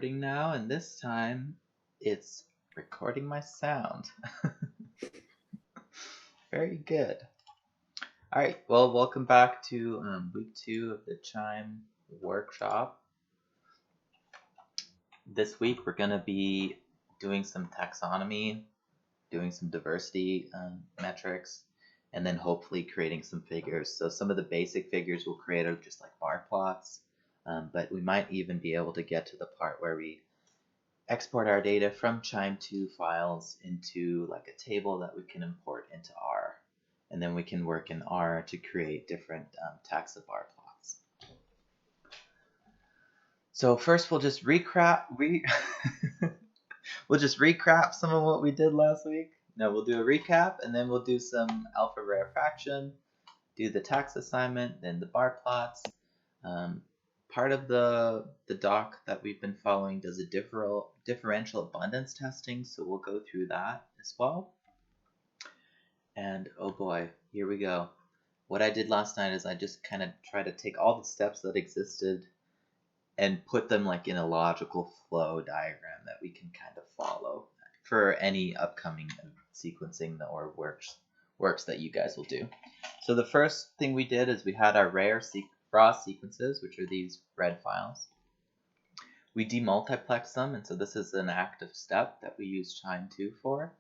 Now, and this time it's recording my sound. Very good. All right, well, welcome back to week 2 of the QIIME workshop. This week we're going to be doing some taxonomy, doing some diversity metrics, and then hopefully creating some figures. So some of the basic figures we'll create are just like bar plots, but we might even be able to get to the part where we export our data from QIIME2 files into like a table that we can import into R. And then we can work in R to create different taxa bar plots. So first we'll just recap some of what we did last week. Now we'll do a recap, and then we'll do some alpha rarefaction, do the tax assignment, then the bar plots. Part of the doc that we've been following does a differential abundance testing, so we'll go through that as well. And oh boy, here we go. What I did last night is I just kind of tried to take all the steps that existed and put them like in a logical flow diagram that we can kind of follow for any upcoming sequencing or works that you guys will do. So the first thing we did is we had our raw sequences, which are these red files. We demultiplex them, and so this is an active step that we use QIIME2 for.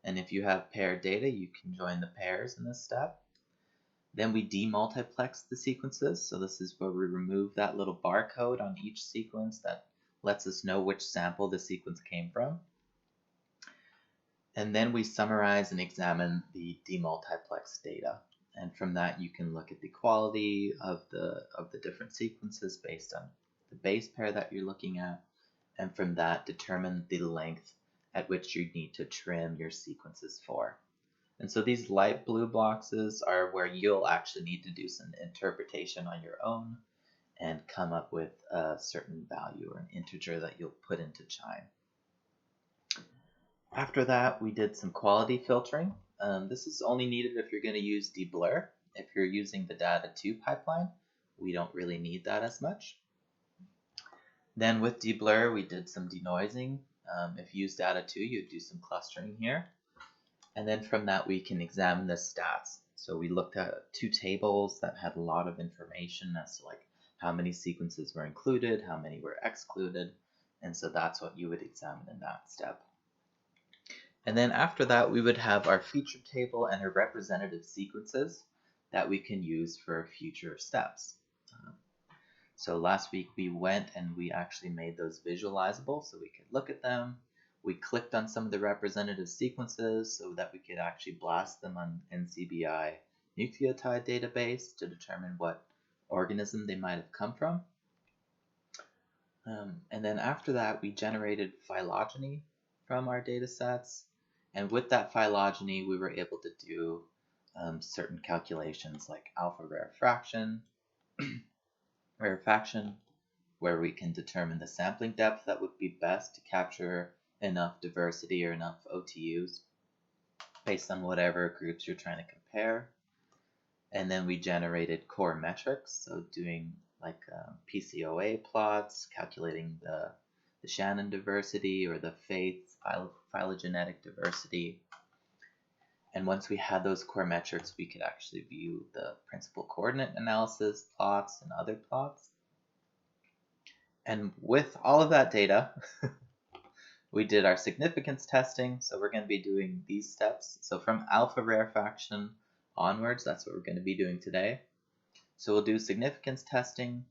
And if you have paired data, you can join the pairs in this step. Then we demultiplex the sequences, so this is where we remove that little barcode on each sequence that lets us know which sample the sequence came from. And then we summarize and examine the demultiplex data. And from that, you can look at the quality of the different sequences based on the base pair that you're looking at, and from that, determine the length at which you need to trim your sequences for. And so these light blue boxes are where you'll actually need to do some interpretation on your own and come up with a certain value or an integer that you'll put into QIIME. After that, we did some quality filtering. This is only needed if you're going to use deblur. If you're using the data 2 pipeline, we don't really need that as much. Then with deblur, we did some denoising. If you use data 2, you'd do some clustering here. And then from that, we can examine the stats. So we looked at 2 tables that had a lot of information as to like how many sequences were included, how many were excluded. And so that's what you would examine in that step. And then after that, we would have our feature table and our representative sequences that we can use for future steps. So last week we went and we actually made those visualizable so we could look at them. We clicked on some of the representative sequences so that we could actually blast them on NCBI nucleotide database to determine what organism they might have come from. And then after that, we generated phylogeny from our data sets. And with that phylogeny, we were able to do certain calculations like alpha rarefaction, where we can determine the sampling depth that would be best to capture enough diversity or enough OTUs based on whatever groups you're trying to compare. And then we generated core metrics, so doing like PCOA plots, calculating the Shannon diversity or the Faith phylogenetic diversity. And once we had those core metrics, we could actually view the principal coordinate analysis plots and other plots. And with all of that data, we did our significance testing. So we're going to be doing these steps. So from alpha rarefaction onwards, that's what we're going to be doing today. So we'll do significance testing.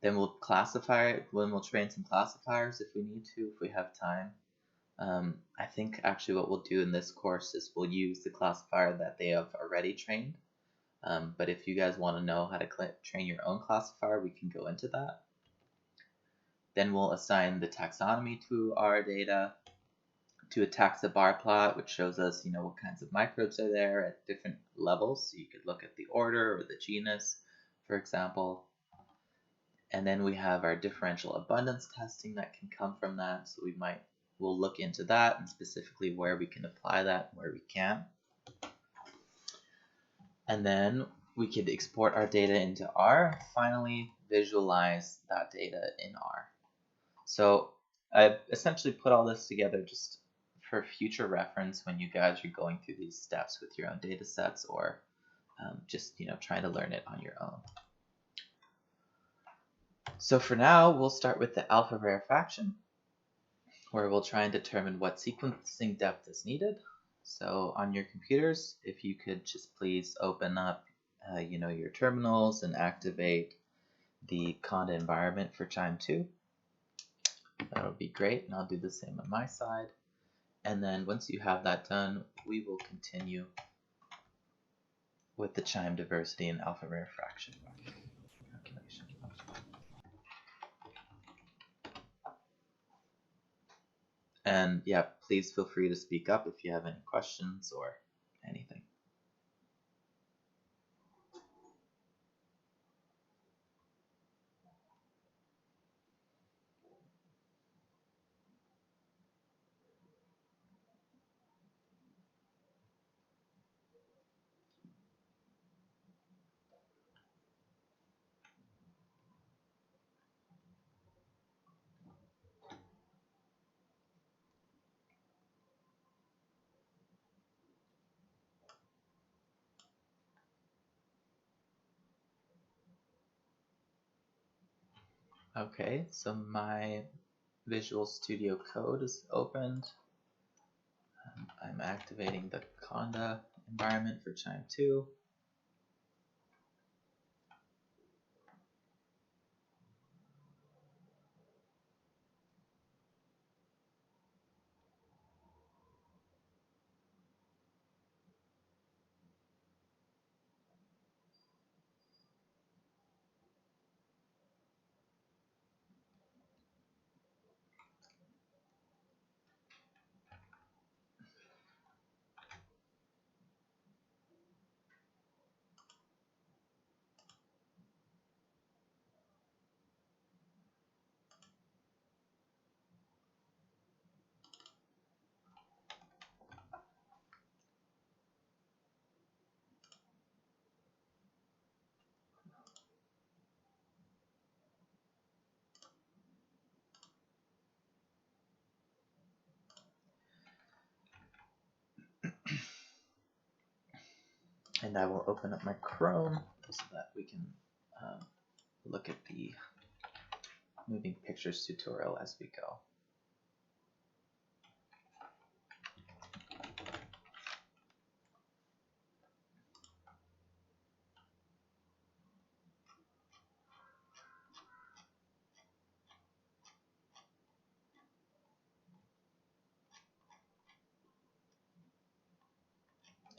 Then we'll classify it, when we'll train some classifiers if we need to, if we have time. I think actually what we'll do in this course is we'll use the classifier that they have already trained. But if you guys want to know how to train your own classifier, we can go into that. Then we'll assign the taxonomy to our data, to a taxa bar plot, which shows us, what kinds of microbes are there at different levels. So you could look at the order or the genus, for example. And then we have our differential abundance testing that can come from that. So we'll look into that and specifically where we can apply that and where we can't. And then we could export our data into R. Finally, visualize that data in R. So I've essentially put all this together just for future reference when you guys are going through these steps with your own data sets, or just trying to learn it on your own. So for now, we'll start with the alpha rarefaction, where we'll try and determine what sequencing depth is needed. So on your computers, if you could just please open up your terminals and activate the Conda environment for QIIME2. That would be great, and I'll do the same on my side. And then once you have that done, we will continue with the QIIME diversity and alpha rarefaction calculation. And yeah, please feel free to speak up if you have any questions or anything. Okay, so my Visual Studio Code is opened. I'm activating the Conda environment for QIIME2. And I will open up my Chrome so that we can look at the moving pictures tutorial as we go.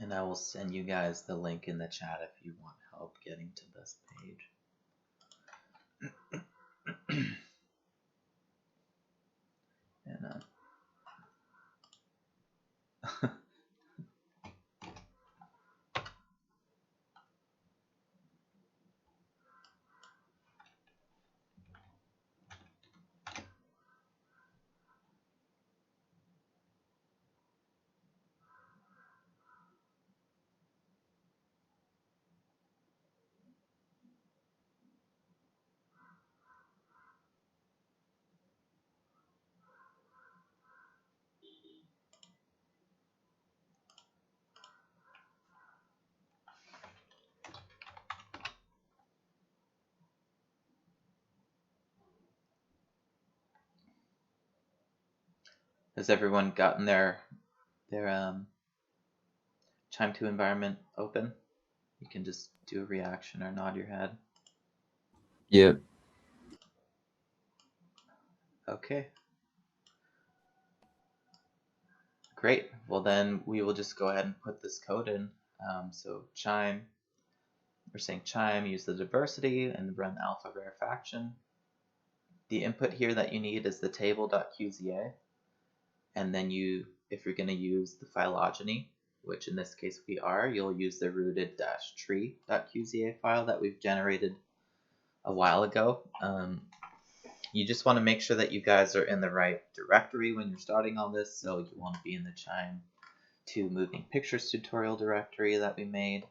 And I will send you guys the link in the chat if you want help getting to this page. And has everyone gotten their QIIME2 environment open? You can just do a reaction or nod your head. Yep. Okay. Great. Well, then we will just go ahead and put this code in. So QIIME, we're saying QIIME, use the diversity and run alpha rarefaction. The input here that you need is the table.qza. And then if you're going to use the phylogeny, which in this case we are, you'll use the rooted-tree.qza file that we've generated a while ago. You just want to make sure that you guys are in the right directory when you're starting all this, so you want to be in the QIIME2 moving pictures tutorial directory that we made.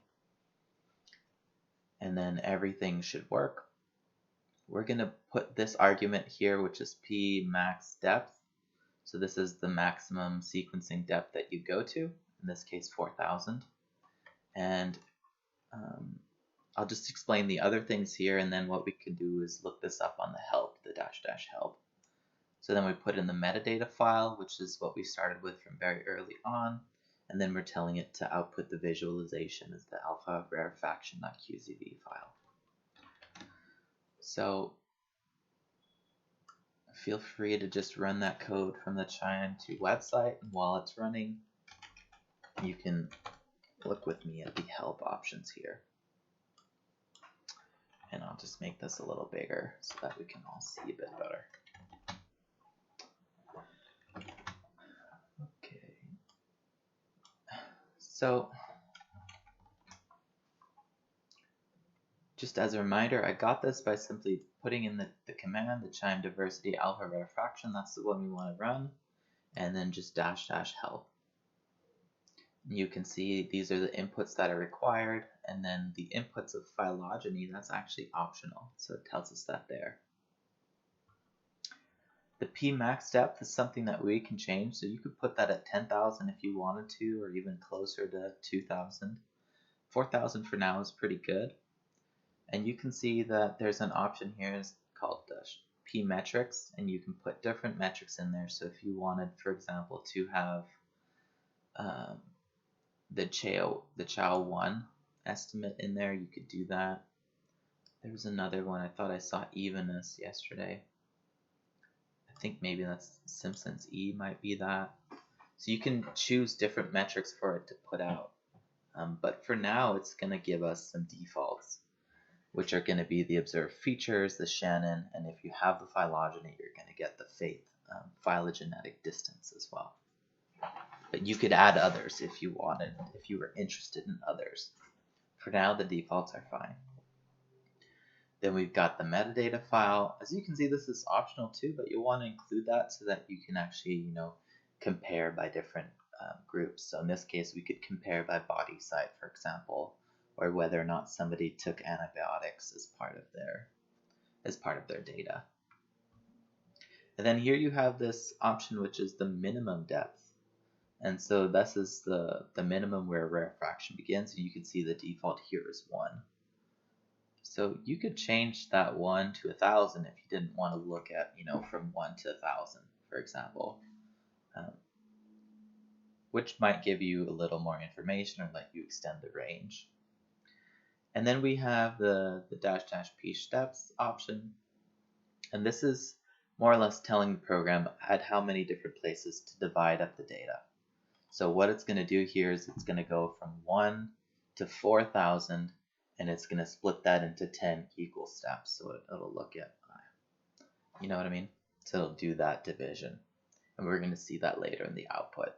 And then everything should work. we're going to put this argument here, which is p max depth. So this is the maximum sequencing depth that you go to, in this case 4,000. And I'll just explain the other things here, and then what we can do is look this up on the help, the -- help. So then we put in the metadata file, which is what we started with from very early on, and then we're telling it to output the visualization as the alpha rarefaction.qzb file. So feel free to just run that code from the QIIME2 website, and while it's running, you can look with me at the help options here. And I'll just make this a little bigger so that we can all see a bit better. Okay. So just as a reminder, I got this by simply putting in the command, the QIIME diversity alpha rarefaction, that's the one we want to run, and then just -- help. You can see these are the inputs that are required, and then the inputs of phylogeny, that's actually optional, so it tells us that there. The p max depth is something that we can change, so you could put that at 10,000 if you wanted to, or even closer to 2,000. 4,000 for now is pretty good. And you can see that there's an option here called p metrics, and you can put different metrics in there. So if you wanted, for example, to have the chow1 estimate in there, you could do that. There was another one, I thought I saw evenness yesterday. I think maybe that's Simpson's E might be that. So you can choose different metrics for it to put out. But for now, it's going to give us some defaults, which are going to be the observed features, the Shannon, and if you have the phylogeny, you're going to get the phylogenetic distance as well. But you could add others if you wanted, if you were interested in others. For now, the defaults are fine. Then we've got the metadata file. As you can see, this is optional too, but you'll want to include that so that you can actually, compare by different groups. So in this case, we could compare by body site, for example, or whether or not somebody took antibiotics as part of their data. And then here you have this option, which is the minimum depth. And so this is the minimum where rarefaction begins, and you can see the default here is 1. So you could change that 1 to 1,000 if you didn't want to look at, from 1 to 1,000, for example, which might give you a little more information or let you extend the range. And then we have the -- p steps option, and this is more or less telling the program at how many different places to divide up the data. So what it's going to do here is it's going to go from 1 to 4,000, and it's going to split that into 10 equal steps. So it'll look at, you know what I mean? So it'll do that division, and we're going to see that later in the output.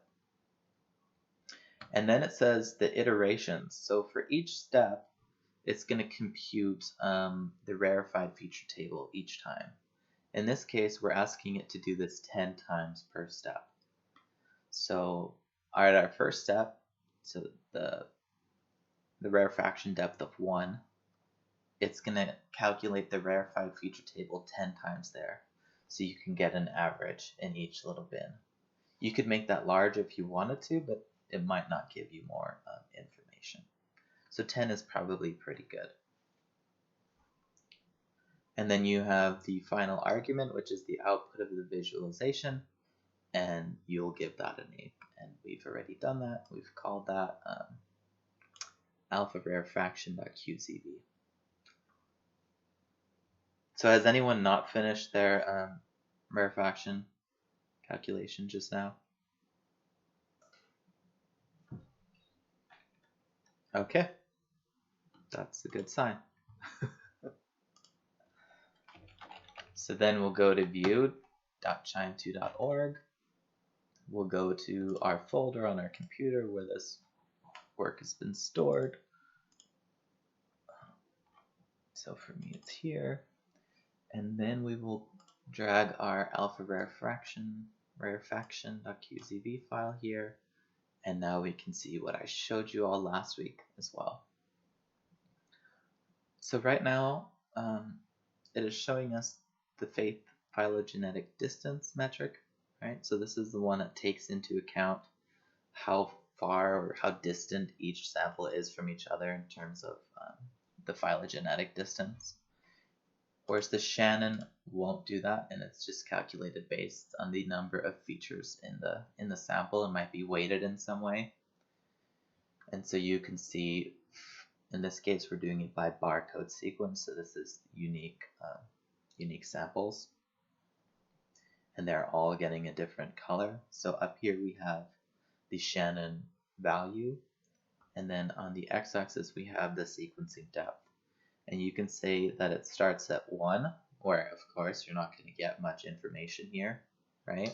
And then it says the iterations. So for each step, it's going to compute the rarefied feature table each time. In this case, we're asking it to do this 10 times per step. So at our first step, so the rarefaction depth of 1, it's going to calculate the rarefied feature table 10 times there, so you can get an average in each little bin. You could make that large if you wanted to, but it might not give you more information. So 10 is probably pretty good. And then you have the final argument, which is the output of the visualization, and you'll give that a name. And we've already done that. We've called that alpha rarefaction.qzb. So has anyone not finished their rarefaction calculation just now? Okay, that's a good sign. So then we'll go to view.qiime2.org. We'll go to our folder on our computer where this work has been stored. So for me, it's here. And then we will drag our alpha rarefaction.qzb file here. And now we can see what I showed you all last week as well. So right now, it is showing us the phylogenetic distance metric, right? So this is the one that takes into account how far or how distant each sample is from each other in terms of the phylogenetic distance. Whereas the Shannon won't do that, and it's just calculated based on the number of features in the sample. It might be weighted in some way. And so you can see, in this case, we're doing it by barcode sequence. So this is unique samples, and they're all getting a different color. So up here we have the Shannon value, and then on the x-axis we have the sequencing depth. And you can say that it starts at 1, where of course you're not going to get much information here, right?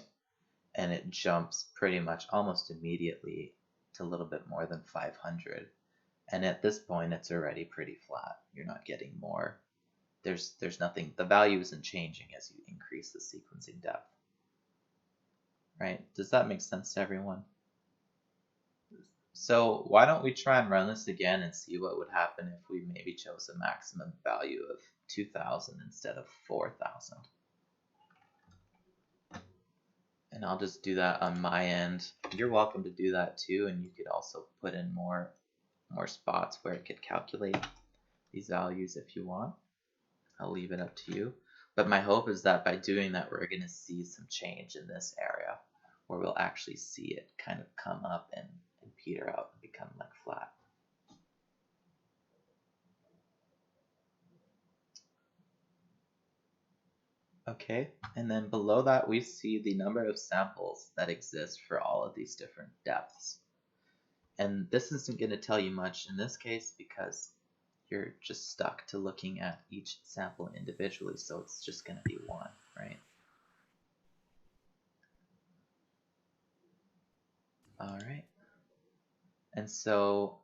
And it jumps pretty much almost immediately to a little bit more than 500. And at this point it's already pretty flat. You're not getting more. There's nothing, the value isn't changing as you increase the sequencing depth. Right? Does that make sense to everyone? So why don't we try and run this again and see what would happen if we maybe chose a maximum value of 2000 instead of 4000. And I'll just do that on my end. You're welcome to do that too, and you could also put in more spots where it could calculate these values if you want. I'll leave it up to you. But my hope is that by doing that, we're going to see some change in this area where we'll actually see it kind of come up and peter out and become like flat. Okay, and then below that we see the number of samples that exist for all of these different depths. And this isn't going to tell you much in this case because you're just stuck to looking at each sample individually, so it's just going to be 1, right? All right. And so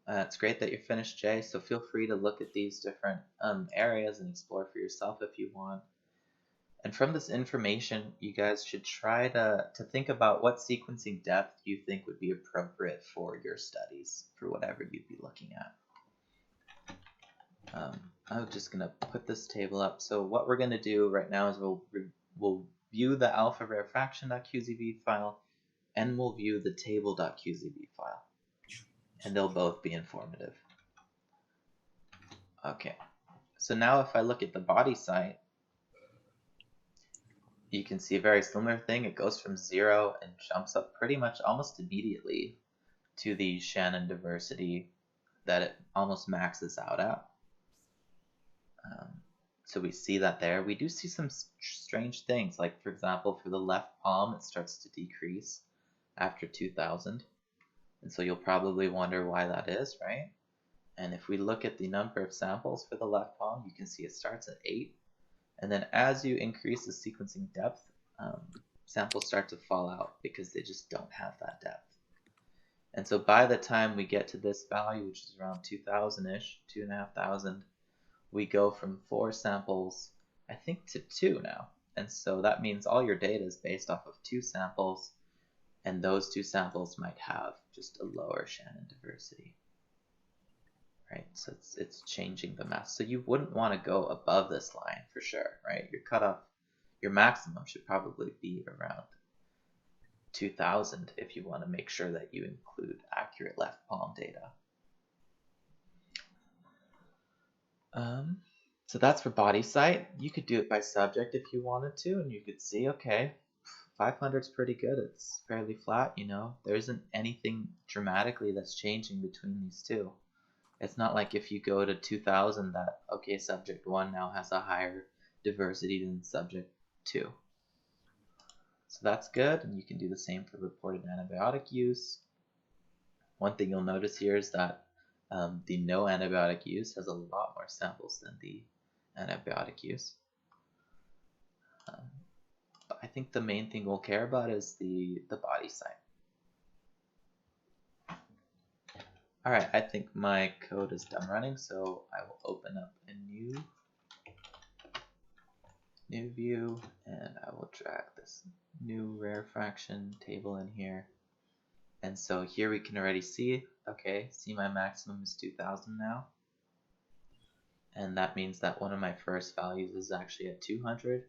it's great that you're finished, Jay, so feel free to look at these different areas and explore for yourself if you want. And from this information, you guys should try to think about what sequencing depth you think would be appropriate for your studies, for whatever you'd be looking at. I'm just going to put this table up. So what we're going to do right now is we'll view the alpha rarefaction.qzb file, and we'll view the table.qzb file. And they'll both be informative. Okay, so now if I look at the body site, you can see a very similar thing. It goes from 0 and jumps up pretty much almost immediately to the Shannon diversity that it almost maxes out at. So we see that there. We do see some strange things, like for example, for the left palm, it starts to decrease after 2000. And so you'll probably wonder why that is, right? And if we look at the number of samples for the left palm, you can see it starts at 8. And then as you increase the sequencing depth, samples start to fall out because they just don't have that depth. And so by the time we get to this value, which is around 2000-ish, 2,500, we go from 4 samples, I think, to 2 now. And so that means all your data is based off of 2 samples, and those 2 samples might have just a lower Shannon diversity. Right, so it's changing the mass. So you wouldn't want to go above this line for sure, right? Your cutoff, your maximum should probably be around 2000 if you want to make sure that you include accurate left palm data. So that's for body site. You could do it by subject if you wanted to, and you could see, okay, 500 is pretty good. It's fairly flat, you know. There isn't anything dramatically that's changing between these two. It's not like if you go to 2000 that, okay, subject 1 now has a higher diversity than subject 2. So that's good, and you can do the same for reported antibiotic use. One thing you'll notice here is that the no antibiotic use has a lot more samples than the antibiotic use. But I think the main thing we'll care about is the body site. Alright, I think my code is done running, so I will open up a new view, and I will drag this new rarefaction table in here. And so here we can already see, okay, see my maximum is 2000 now. And that means that one of my first values is actually at 200.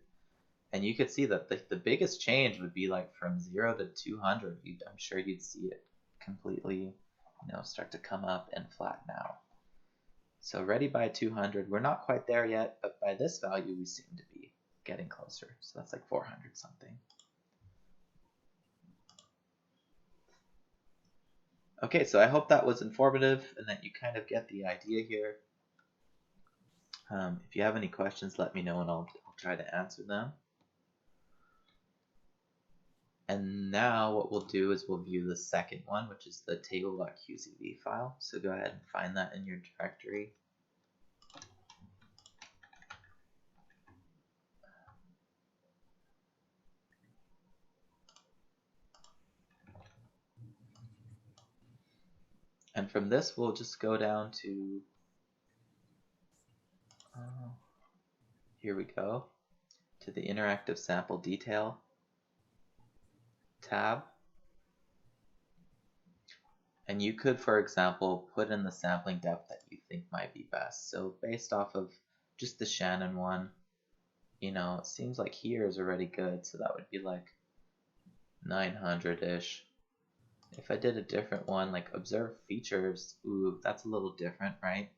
And you could see that the biggest change would be like from 0 to 200. I'm sure you'd see it completely, start to come up and flatten out. So ready by 200, we're not quite there yet, but by this value, we seem to be getting closer. So that's like 400 something. Okay, so I hope that was informative and that you kind of get the idea here. If you have any questions, let me know and I'll try to answer them. And now what we'll do is we'll view the second one, which is the table.qcv file. So go ahead and find that in your directory. And from this, we'll just go down to, here we go, to the interactive sample detail tab. And you could, for example, put in the sampling depth that you think might be best. So based off of just the Shannon one, it seems like here is already good. So that would be like 900-ish. If I did a different one, like observed features, ooh, that's a little different, right?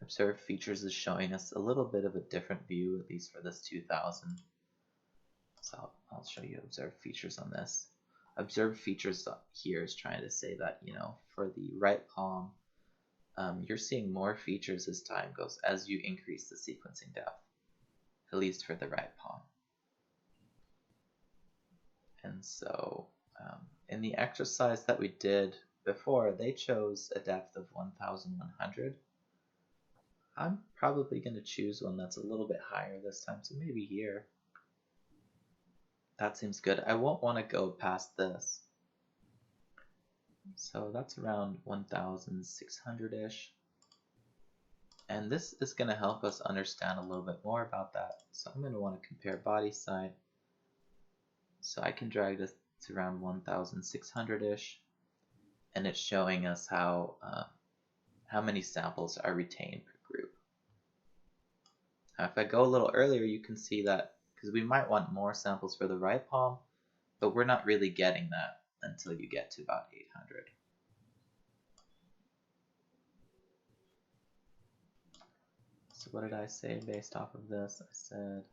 Observed features is showing us a little bit of a different view, at least for this 2000. So I'll show you observed features on this. Observed features here is trying to say that, for the right palm, you're seeing more features as time goes, as you increase the sequencing depth, at least for the right palm. And so in the exercise that we did before, they chose a depth of 1100. I'm probably going to choose one that's a little bit higher this time, so maybe here. That seems good. I won't want to go past this. So that's around 1600-ish. And this is going to help us understand a little bit more about that. So I'm going to want to compare body site. So I can drag this to around 1600-ish. And it's showing us how many samples are retained per group. Now if I go a little earlier, you can see that because we might want more samples for the right palm, but we're not really getting that until you get to about 800. So what did I say based off of this? I said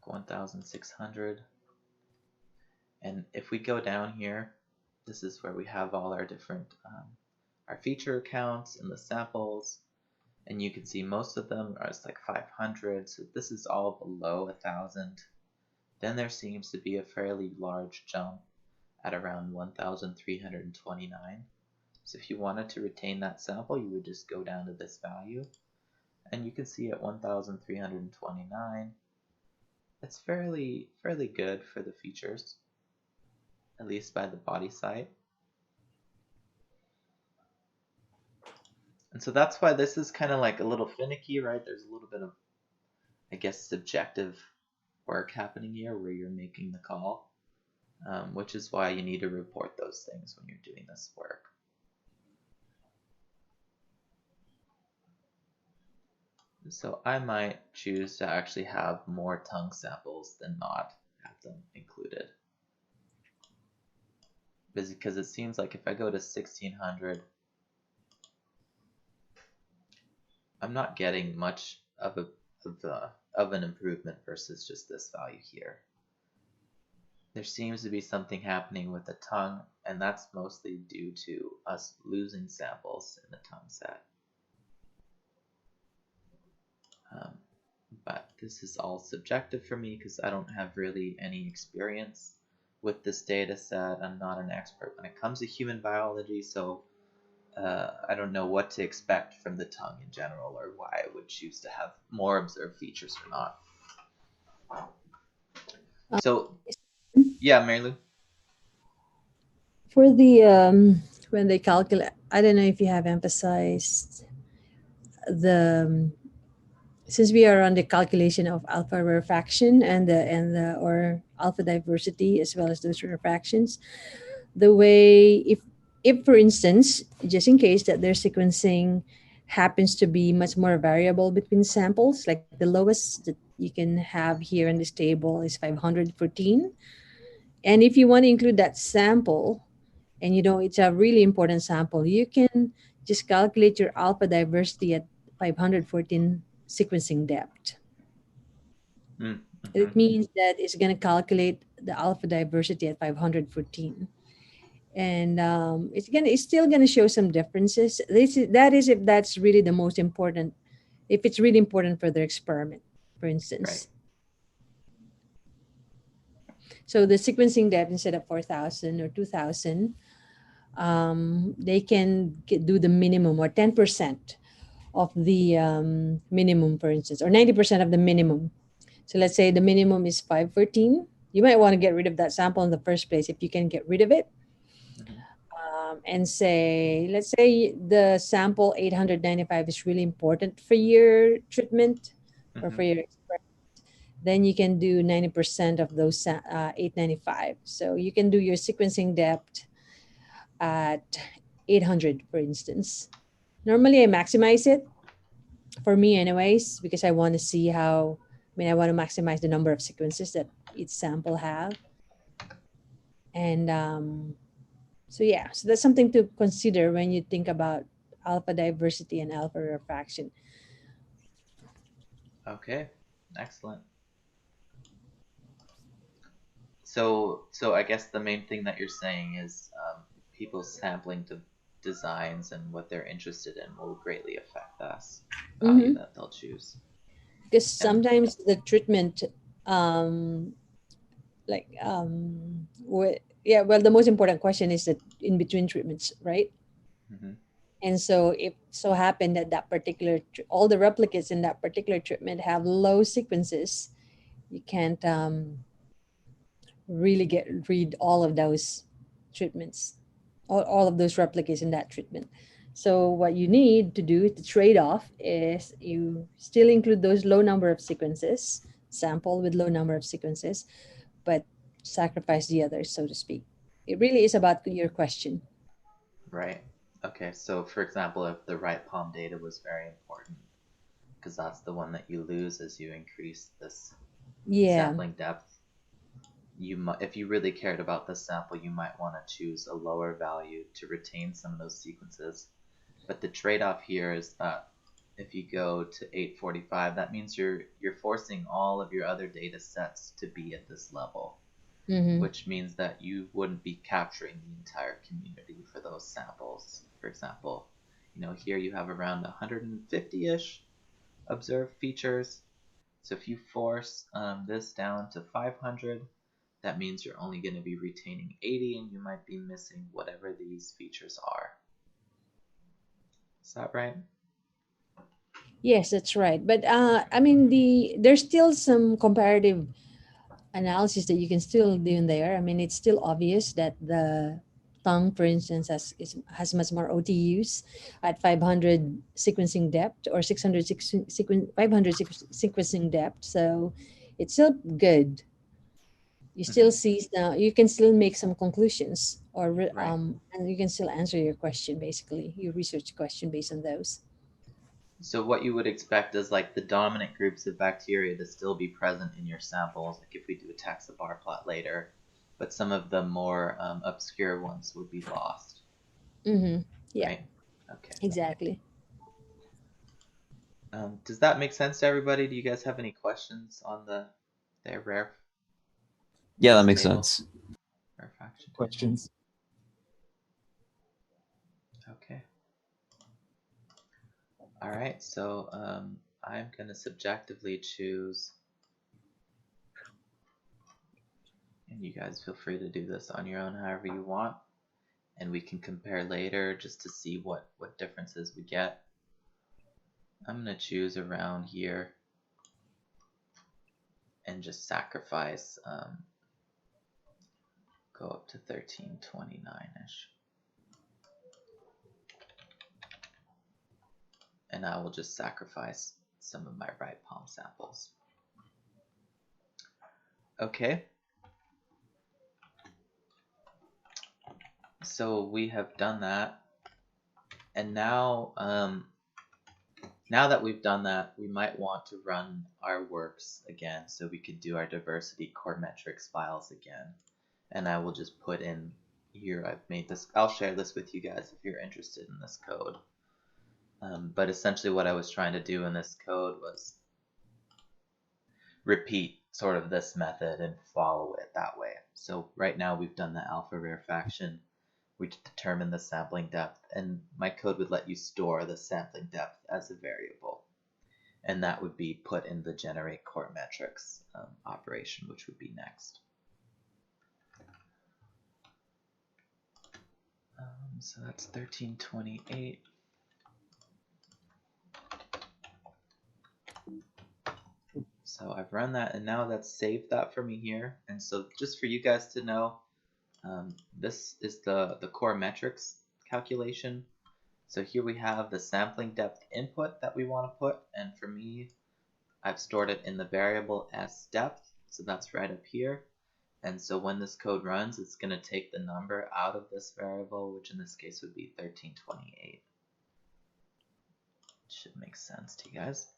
like 1600. And if we go down here, this is where we have all our different our feature counts and the samples. And you can see most of them are like 500, so this is all below 1000. Then there seems to be a fairly large jump at around 1329. So if you wanted to retain that sample, you would just go down to this value. And you can see at 1329, it's fairly good for the features, at least by the body site. And so that's why this is kind of like a little finicky, right? There's a little bit of, I guess, subjective work happening here where you're making the call, which is why you need to report those things when you're doing this work. So I might choose to actually have more tongue samples than not have them included. Because it seems like if I go to 1600, I'm not getting much of an improvement versus just this value here. There seems to be something happening with the tongue, and that's mostly due to us losing samples in the tongue set. But this is all subjective for me because I don't have really any experience with this data set. I'm not an expert when it comes to human biology, so I don't know what to expect from the tongue in general or why I would choose to have more observed features or not. So, yeah, Mary Lou? For the when they calculate, I don't know if you have emphasized the since we are on the calculation of alpha rarefaction and the or alpha diversity as well as those rarefactions, the way if for instance, just in case that they're sequencing happens to be much more variable between samples. Like the lowest that you can have here in this table is 514. And if you want to include that sample, and it's a really important sample, you can just calculate your alpha diversity at 514 sequencing depth. Mm, It mhm. means that it's going to calculate the alpha diversity at 514. And it's still gonna show some differences. That is if that's really the most important, if it's really important for their experiment, for Right. instance. So the sequencing depth, instead of 4,000 or 2,000, they can do the minimum, or 10% of the minimum, for instance, or 90% of the minimum. So let's say the minimum is 514. You might want to get rid of that sample in the first place if you can get rid of it. Mhm. And say, let's say the sample 895 is really important for your treatment or for Mhm. your experiment, then you can do 90% of those 895. So you can do your sequencing depth at 800, for instance. Normally, I maximize it, for me, anyways, because I want to see how, I want to maximize the number of sequences that each sample have. And so yeah, so that's something to consider when you think about alpha diversity and alpha refraction. Okay. Excellent. So I guess the main thing that you're saying is people sampling to designs and what they're interested in will greatly affect this value Mm-hmm. that they'll choose. Because And sometimes the treatment, like, yeah, well, the most important question is that in between treatments, right? mhm. And so if so happened that all the replicates in that particular treatment have low sequences, you can't really get read all of those treatments, all of those replicas in that treatment. So what you need to do, the trade-off, is you still include those low number of sequences, sample with low number of sequences, but sacrifice the others, so to speak. It really is about your question. Right. Okay. So for example, if the right palm data was very important, because that's the one that you lose as you increase this Yeah. sampling depth, if you really cared about this sample, you might want to choose a lower value to retain some of those sequences. But the trade-off here is that if you go to 845, that means you're forcing all of your other data sets to be at this level, Mm-hmm. which means that you wouldn't be capturing the entire community for those samples. For example, here you have around 150-ish observed features. So if you force this down to 500, that means you're only going to be retaining 80, and you might be missing whatever these features are. Is that right? Yes, that's right. But there's still some comparative analysis that you can still do in there. It's still obvious that the tongue, for instance, has much more OTUs at 500 sequencing depth, or 500 sequencing depth. So it's still good. You still Mm-hmm. see, you can still make some conclusions, Right. and you can still answer your question, basically your research question, based on those. So what you would expect is like the dominant groups of bacteria to still be present in your samples, like if we do a taxa bar plot later, but some of the more obscure ones would be lost, Mm-hmm. Yeah, right? Okay. exactly. Does that make sense to everybody? Do you guys have any questions on the Yeah, that makes table? sense. Rarefaction table. Questions? Okay. All right. So I'm gonna subjectively choose, and you guys feel free to do this on your own, however you want, and we can compare later just to see what differences we get. I'm gonna choose around here and just sacrifice, go up to 1329-ish. And I will just sacrifice some of my right palm samples. Okay. So we have done that. And now now that we've done that, we might want to run our works again so we could do our diversity core metrics files again. And I will just put in here, I've made this, I'll share this with you guys if you're interested in this code. But essentially what I was trying to do in this code was repeat sort of this method and follow it that way. So right now we've done the alpha rarefaction, we determine the sampling depth, and my code would let you store the sampling depth as a variable. And that would be put in the generate core metrics operation, which would be next. So that's 1328. So I've run that, and now that's saved that for me here. And so just for you guys to know, this is the core metrics calculation. So here we have the sampling depth input that we want to put, and for me, I've stored it in the variable s depth, so that's right up here. And so when this code runs, it's going to take the number out of this variable, which in this case would be 1328. Should make sense to you guys.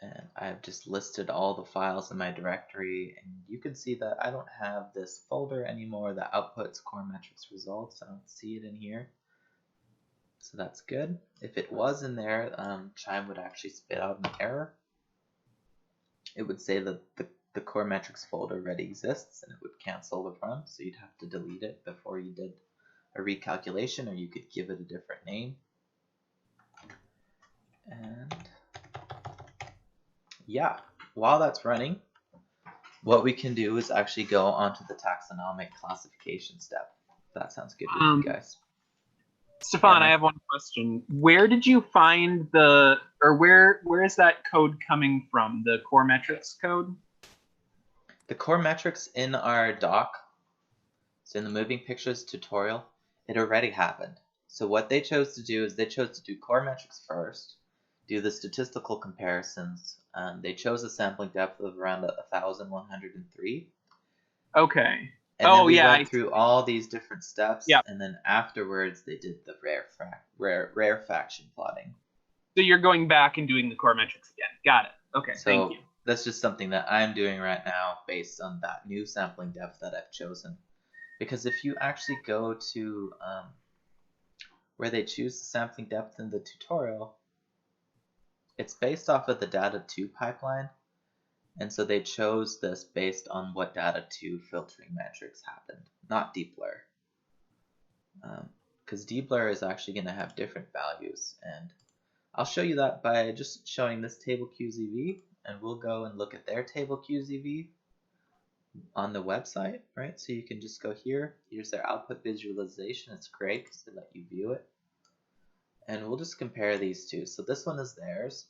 And I've just listed all the files in my directory, and you can see that I don't have this folder anymore that outputs core metrics results. I don't see it in here, so that's good. If it was in there, QIIME would actually spit out an error. It would say that the core metrics folder already exists, and it would cancel the run, so you'd have to delete it before you did a recalculation, or you could give it a different name. And yeah, while that's running, what we can do is actually go onto the taxonomic classification step. If that sounds good with you guys. Stefan, I have one question. Where did you find the, or where is that code coming from? The core metrics code? The core metrics in our doc, so in the moving pictures tutorial, it already happened. So what they chose to do is they chose to do core metrics first, do the statistical comparisons. They chose a sampling depth of around 1,103. Okay. And then we went through all these different steps, and then afterwards they did the rarefaction plotting. So you're going back and doing the core metrics again. Got it. Okay, So thank you. That's just something that I'm doing right now based on that new sampling depth that I've chosen. Because if you actually go to where they choose the sampling depth in the tutorial, it's based off of the data 2 pipeline. And so they chose this based on what data 2 filtering metrics happened, not deep blur. Because deep blur is actually going to have different values. And I'll show you that by just showing this table QZV. And we'll go and look at their table QZV on the website, right? So you can just go here. Here's their output visualization. It's great because they let you view it. And we'll just compare these two. So this one is theirs.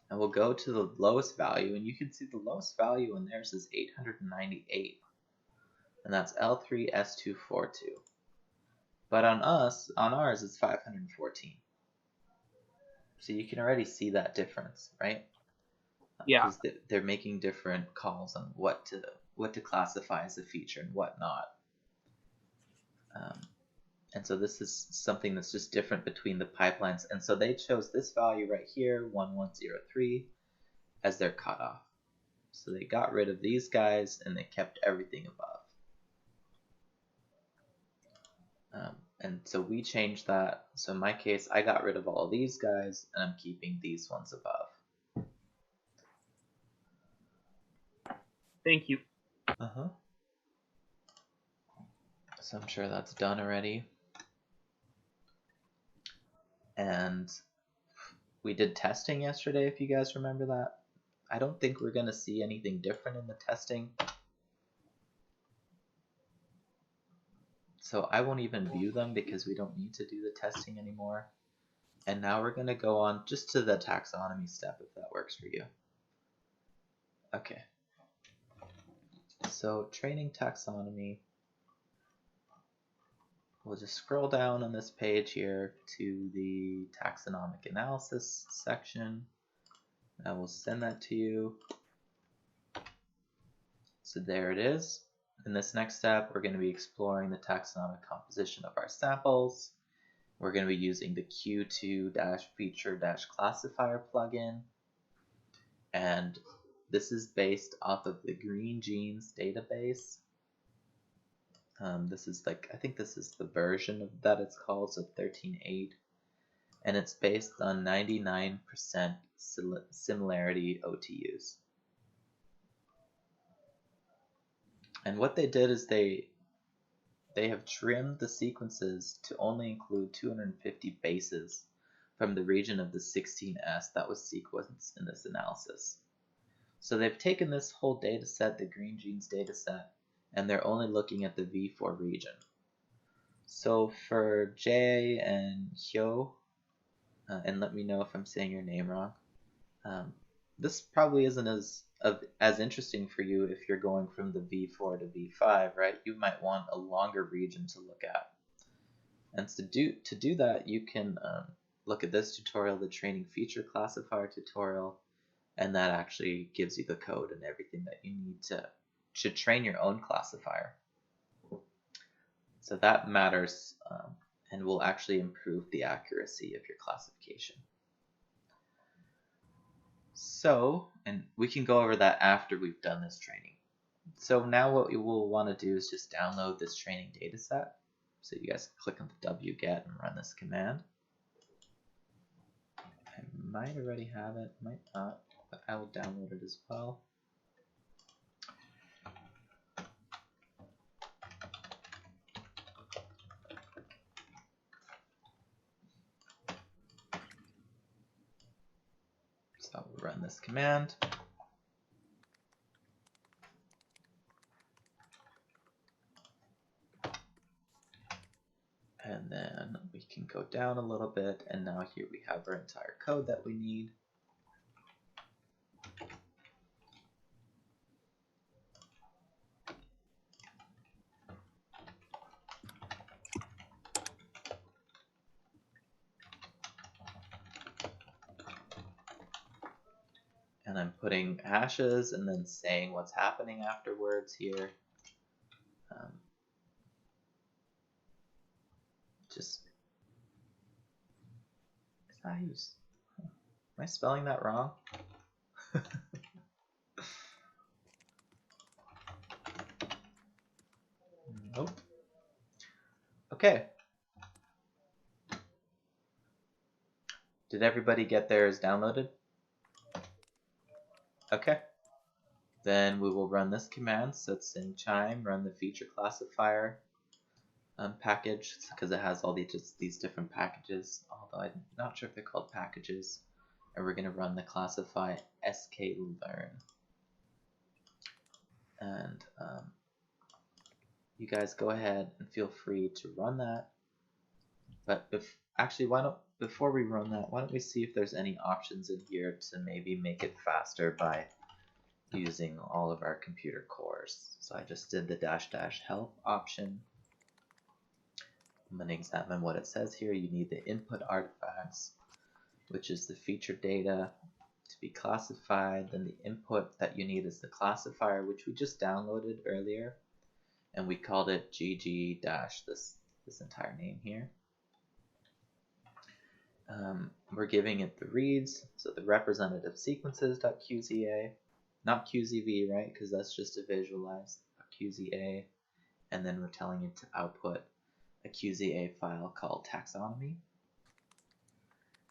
And we'll go to the lowest value, and you can see the lowest value in theirs is 898. And that's L3S242. But on ours, it's 514. So you can already see that difference, right? Yeah. Because they're making different calls on what to classify as a feature and what not. And so this is something that's just different between the pipelines. And so they chose this value right here, 1103, as their cutoff. So they got rid of these guys and they kept everything above. And so we changed that. So in my case, I got rid of all of these guys and I'm keeping these ones above. Thank you. So I'm sure that's done already. And we did testing yesterday, if you guys remember that. I don't think we're going to see anything different in the testing. So I won't even view them because we don't need to do the testing anymore. And now we're going to go on just to the taxonomy step, if that works for you. Okay. So training taxonomy. We'll just scroll down on this page here to the taxonomic analysis section. I will send that to you. So there it is. In this next step, we're going to be exploring the taxonomic composition of our samples. We're going to be using the Q2-feature-classifier plugin. And this is based off of the Green Genes database. This is like, I think this is the version of that it's called, so 13.8. And it's based on 99% similarity OTUs. And what they did is they have trimmed the sequences to only include 250 bases from the region of the 16S that was sequenced in this analysis. So they've taken this whole data set, the Green Genes data set, and they're only looking at the V4 region. So for Jay and Hyo, and let me know if I'm saying your name wrong, this probably isn't as interesting for you if you're going from the V4 to V5, right? You might want a longer region to look at. And to do that, you can look at this tutorial, the training feature classifier tutorial, and that actually gives you the code and everything that you need to train your own classifier. So that matters and will actually improve the accuracy of your classification. So, and we can go over that after we've done this training. So now what you will want to do is just download this training data set. So you guys click on the wget and run this command. I might already have it, might not, but I will download it as well. So we'll run this command. And then we can go down a little bit, and now here we have our entire code that we need. And I'm putting hashes and then saying what's happening afterwards here. Just, am I spelling that wrong? Nope. Okay. Did everybody get theirs downloaded? Okay. Then we will run this command. So it's saying QIIME, run the feature classifier package, because it has all these different packages, although I'm not sure if they're called packages. And we're going to run the classify sklearn. And you guys go ahead and feel free to run that. But actually, before we run that, why don't we see if there's any options in here to maybe make it faster by using all of our computer cores. So I just did the -- help option. I'm going to examine what it says here. You need the input artifacts, which is the feature data to be classified. Then the input that you need is the classifier, which we just downloaded earlier. And we called it GG- this entire name here. We're giving it the reads, so the representative sequences.qza, not QZV, right? Because that's just to visualize QZA. And then we're telling it to output a QZA file called Taxonomy.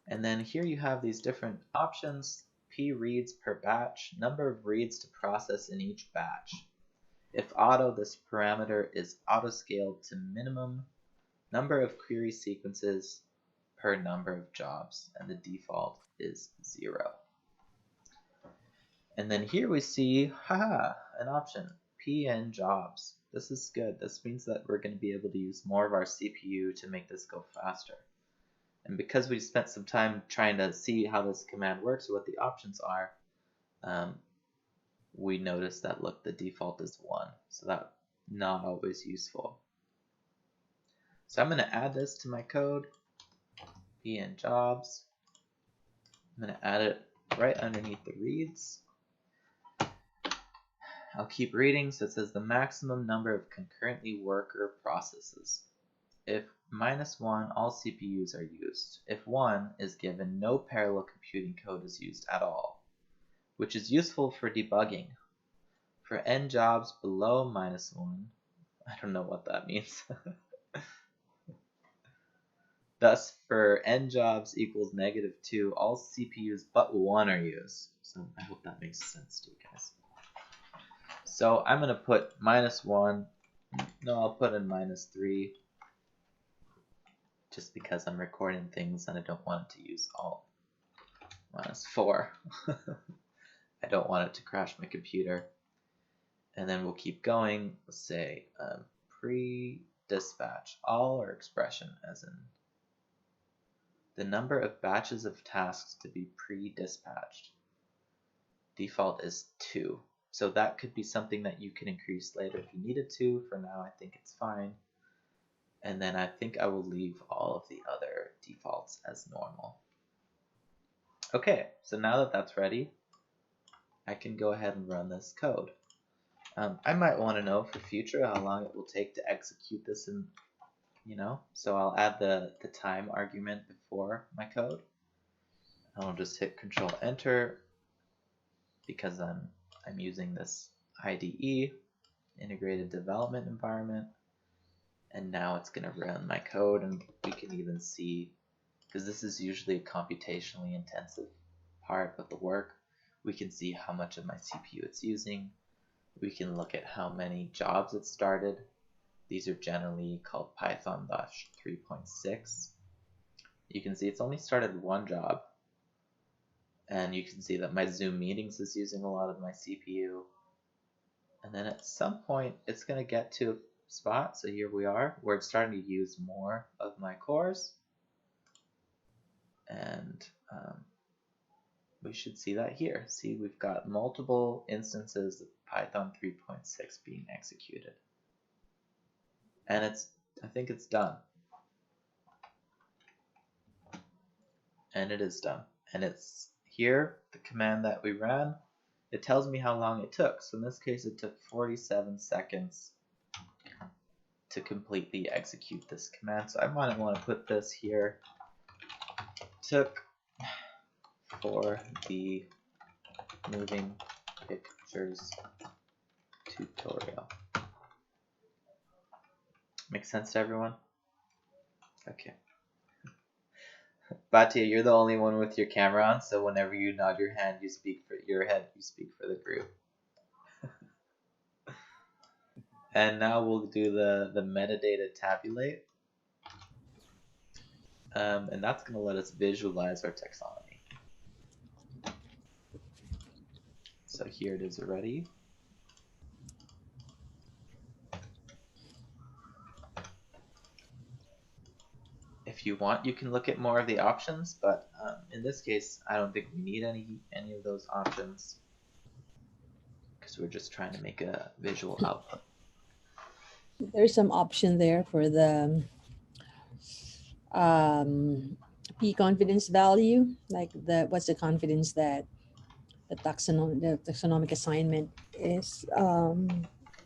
And then here you have these different options: P reads per batch, number of reads to process in each batch. If auto, this parameter is auto-scaled to minimum, number of query sequences per number of jobs, and the default is 0. And then here we see, an option, PN jobs. This is good. This means that we're going to be able to use more of our CPU to make this go faster. And because we spent some time trying to see how this command works or what the options are, we noticed that, look, the default is 1. So that's not always useful. So I'm going to add this to my code, PN jobs. I'm going to add it right underneath the reads. I'll keep reading. So it says the maximum number of concurrently worker processes. If -1, all CPUs are used. If 1 is given, no parallel computing code is used at all, which is useful for debugging. For n jobs below -1, I don't know what that means. Thus, for n jobs equals -2, all CPUs but 1 are used. So I hope that makes sense to you guys. So I'm going to put -1. No, I'll put in -3. Just because I'm recording things and I don't want it to use all. -4. I don't want it to crash my computer. And then we'll keep going. Let's say pre-dispatch, all or expression, as in the number of batches of tasks to be pre-dispatched. Default is 2. So that could be something that you can increase later if you needed to. For now, I think it's fine. And then I think I will leave all of the other defaults as normal. Okay, so now that that's ready, I can go ahead and run this code. I might want to know for future how long it will take to execute this in, so I'll add the time argument before my code. I'll just hit Control Enter because I'm using this IDE, Integrated Development Environment. And now it's going to run my code, and we can even see, because this is usually a computationally intensive part of the work, we can see how much of my CPU it's using. We can look at how many jobs it started. These are generally called Python-3.6. You can see it's only started 1 job. And you can see that my Zoom meetings is using a lot of my CPU. And then at some point, it's going to get to a spot, so here we are, where it's starting to use more of my cores. And we should see that here. See, we've got multiple instances of Python 3.6 being executed. And I think it's done. And it is done. And it's here, the command that we ran, it tells me how long it took. So in this case, it took 47 seconds to completely execute this command. So I might want to put this here. Took for the moving pictures tutorial. Make sense to everyone? Okay. Batia, you're the only one with your camera on, so whenever you nod your head, you speak for the group. And now we'll do the metadata tabulate. And that's going to let us visualize our taxonomy. So here it is already. If you want, you can look at more of the options, but in this case, I don't think we need any of those options because we're just trying to make a visual output. There's some option there for the P confidence value, like what's the confidence that the taxonomic assignment is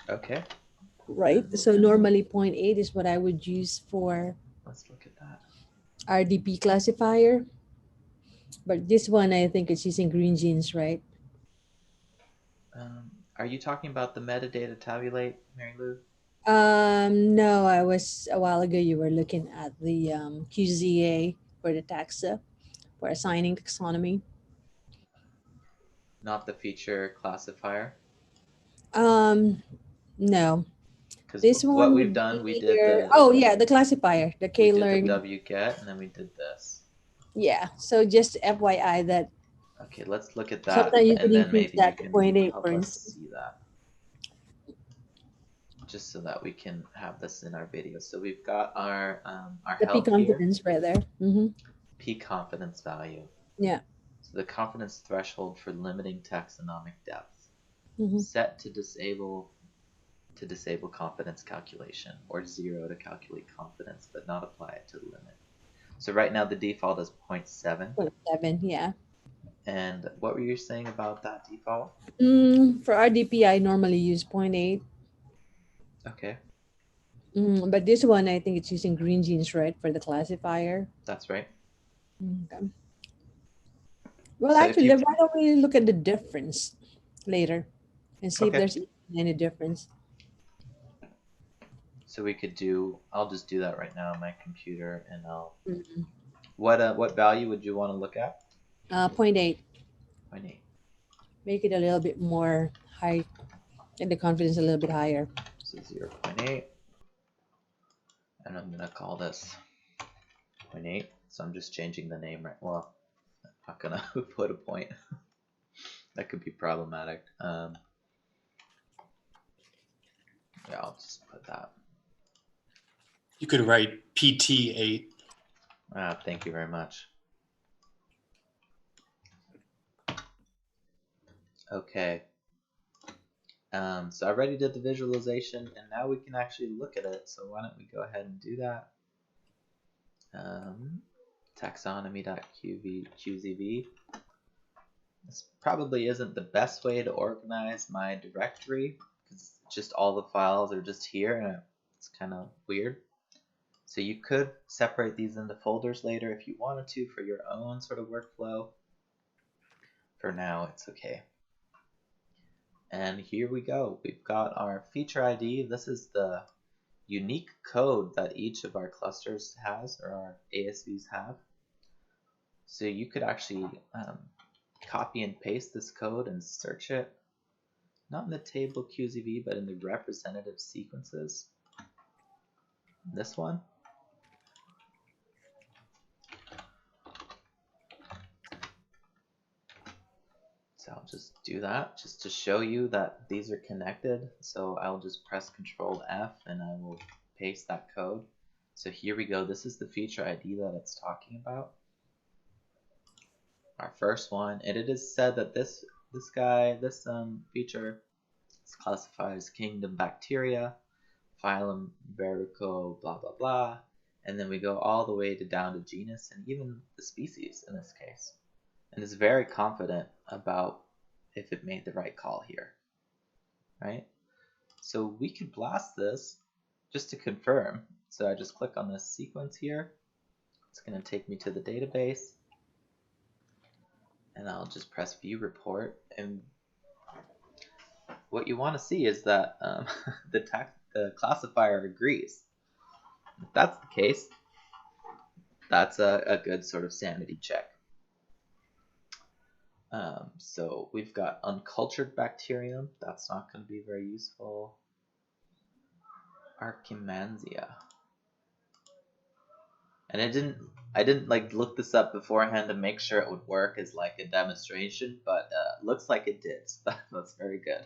Okay. right. So normally 0.8 is what I would use for. Let's look at that. RDP classifier, but this one I think it's using green genes, right? Are you talking about the metadata tabulate, Mary Lou? No, I was a while ago. You were looking at the QZA for the taxa for assigning taxonomy. Not the feature classifier. No. Because This one what we've done, we did the the classifier, the K-learn. We did the wget, and then we did this. Yeah. So just FYI that. Okay, let's look at that, Sometimes you and can then maybe that you can 0.8 help for us instance. see that. Just so that we can have this in our video. So we've got our The help P confidence here. right there. Mm-hmm. P confidence value. Yeah. So the confidence threshold for limiting taxonomic depth. Mm-hmm. Set to disable confidence calculation, or 0 to calculate confidence, but not apply it to the limit. So right now the default is 0.7. 0.7, yeah. And what were you saying about that default? For RDP, I normally use 0.8. Okay, But this one, I think it's using green genes, right, for the classifier. that's right. Okay. Well, So if actually, you why don't we look at the difference later and see if okay, there's any difference? so we could do. I'll just do that right now on my computer, and I'll. Mhm. What value would you want to look at? 0.8. 0.8. Make it a little bit more high, and the confidence a little bit higher. So 0.8, and I'm gonna call this 0.8. So I'm just changing the name, right? Well, I'm not gonna put a point. That could be problematic. Yeah, I'll just put that. You could write PT8. Thank you very much. Okay. So I already did the visualization, and now we can actually look at it. So why don't we go ahead and do that? Taxonomy.qzv. This probably isn't the best way to organize my directory, because just all the files are just here, and it's kind of weird. So you could separate these into folders later if you wanted to for your own sort of workflow. For now, it's okay. And here we go. We've got our feature ID. This is the unique code that each of our clusters has, or our ASVs have. So you could actually copy and paste this code and search it, not in the table QZV, but in the representative sequences. This one. So I'll just do that just to show you that these are connected. So I'll just press Control F and I will paste that code. So here we go. This is the feature ID that it's talking about. Our first one, and it is said that this feature is classified as kingdom bacteria, phylum Verico, blah blah blah, and then we go all the way down to genus and even the species in this case. And is very confident about if it made the right call here, right? So we could blast this just to confirm. So I just click on this sequence here. It's going to take me to the database, and I'll just press View Report. And what you want to see is that the classifier agrees. If that's the case, that's a good sort of sanity check. So we've got uncultured bacterium. That's not going to be very useful. Archimansia. And I didn't like look this up beforehand to make sure it would work as like a demonstration, but looks like it did. So that's very good.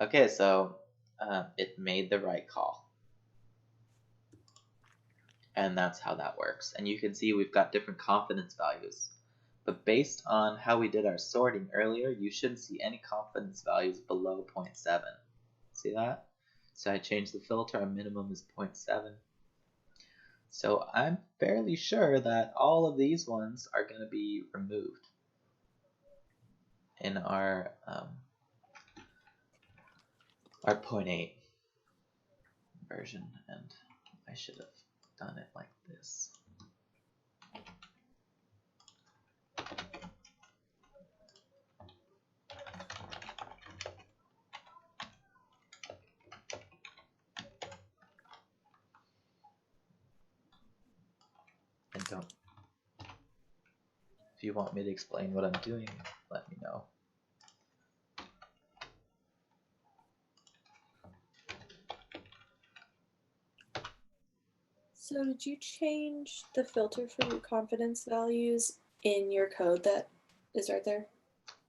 Okay, so it made the right call. And that's how that works. And you can see we've got different confidence values. But based on how we did our sorting earlier, you shouldn't see any confidence values below 0.7. See that? So I changed the filter, our minimum is 0.7. So I'm fairly sure that all of these ones are going to be removed in our 0.8 version, and I should have done it like this. And don't. If you want me to explain what I'm doing, let me know. So did you change the filter for your confidence values in your code that is right there?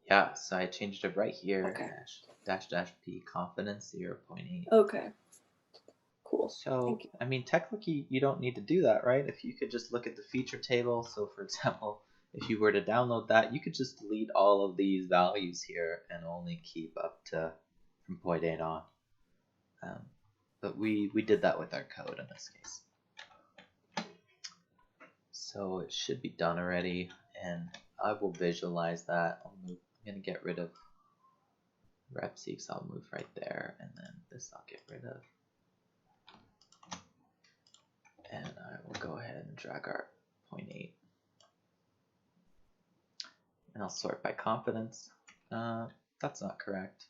Yeah, so I changed it right here. Okay. --p confidence 0.8. Okay. Cool. So, Thank you. I mean, technically, you don't need to do that, right? If you could just look at the feature table. So, for example, if you were to download that, you could just delete all of these values here and only keep up to from 0.8 on. But we did that with our code in this case. So it should be done already, and I will visualize that. I'm gonna get rid of rep C, so I'll move right there, and then this I'll get rid of. And I will go ahead and drag our 0.8. And I'll sort by confidence. That's not correct.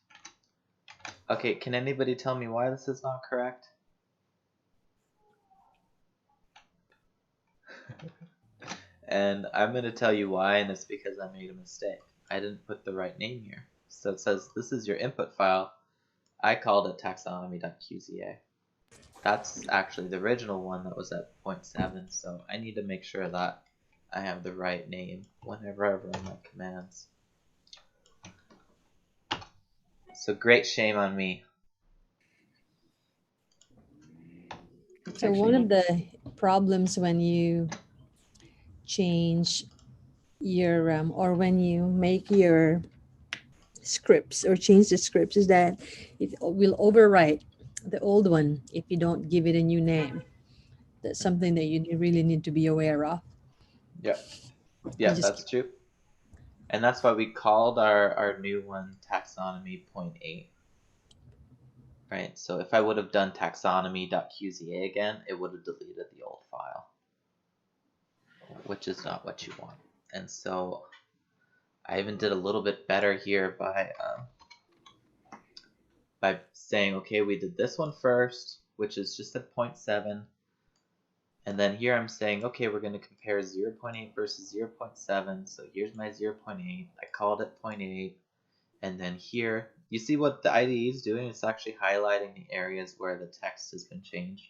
Okay, can anybody tell me why this is not correct? And I'm going to tell you why, and it's because I made a mistake. I didn't put the right name here. So it says, this is your input file. I called it taxonomy.qza. That's actually the original one that was at 0.7, so I need to make sure that I have the right name whenever I run my commands. So great shame on me. So one of the problems when you change your or when you make your scripts or change the scripts is that it will overwrite the old one if you don't give it a new name. That's something that you really need to be aware of. Yep. Yeah, that's true. And that's why we called our new one taxonomy 0.8. Right, so if I would have done taxonomy.qza again, it would have deleted the old file, which is not what you want. And so I even did a little bit better here by saying, okay, we did this one first, which is just at 0.7. And then here I'm saying, okay, we're going to compare 0.8 versus 0.7. So here's my 0.8. I called it 0.8. And then here, you see what the IDE is doing? It's actually highlighting the areas where the text has been changed.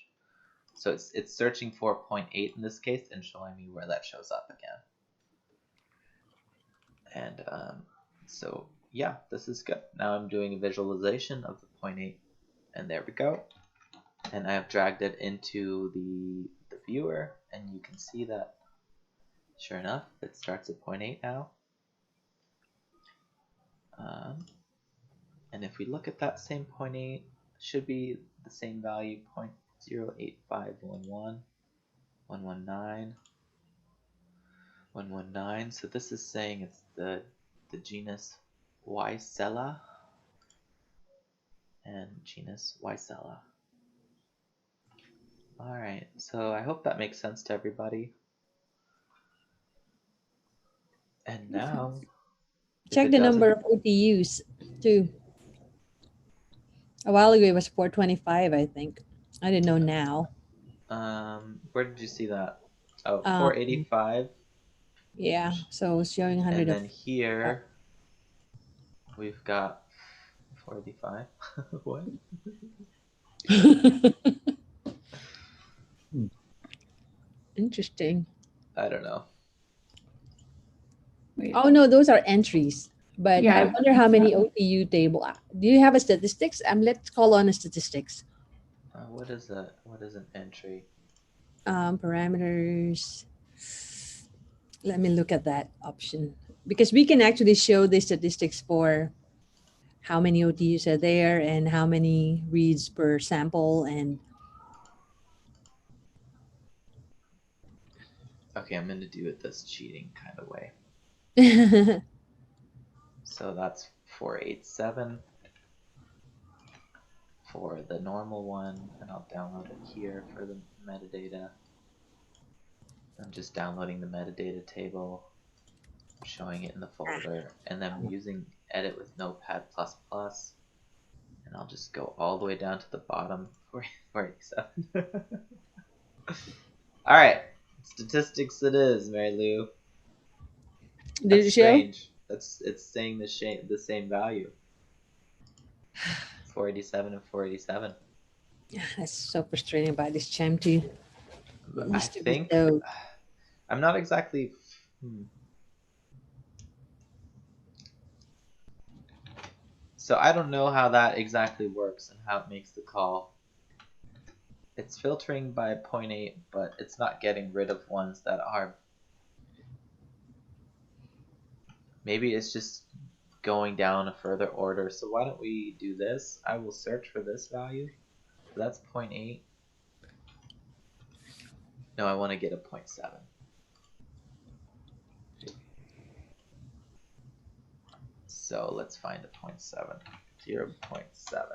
So it's searching for 0.8 in this case and showing me where that shows up again. And so yeah, this is good. Now I'm doing a visualization of the 0.8, and there we go. And I have dragged it into the viewer, and you can see that sure enough, it starts at 0.8 now. And if we look at that same 0.8, it should be the same value, 0.08511, 119. So this is saying it's the genus Weissella and genus Weissella. Alright, so I hope that makes sense to everybody. And now check the number of OTUs too. A while ago it was 425, I think. I didn't know now. Where did you see that? Oh, 485. Yeah, so it's showing 100. And then here we've got 485. What? Interesting. I don't know. Wait. Oh no, those are entries. But Yeah. I wonder how many OTU table. Do you have a statistics? Let's call on a statistics. What is an entry? Parameters. Let me look at that option because we can actually show the statistics for how many OTUs are there and how many reads per sample and. Okay, I'm going to do it this cheating kind of way. So that's 487 for the normal one, and I'll download it here for the metadata. I'm just downloading the metadata table, showing it in the folder, and then I'm using edit with Notepad++, and I'll just go all the way down to the bottom, 487. Alright, statistics it is, Mary Lou. Did it show? Strange. It's saying the same value. 487 and 487. Yeah, that's so frustrating about this QIIME2. I think I'm not exactly. So I don't know how that exactly works and how it makes the call. It's filtering by 0.8, but it's not getting rid of ones that are. Maybe it's just going down a further order. So why don't we do this? I will search for this value. So that's 0.8. No, I want to get a 0.7. So let's find a 0.7. 0.7.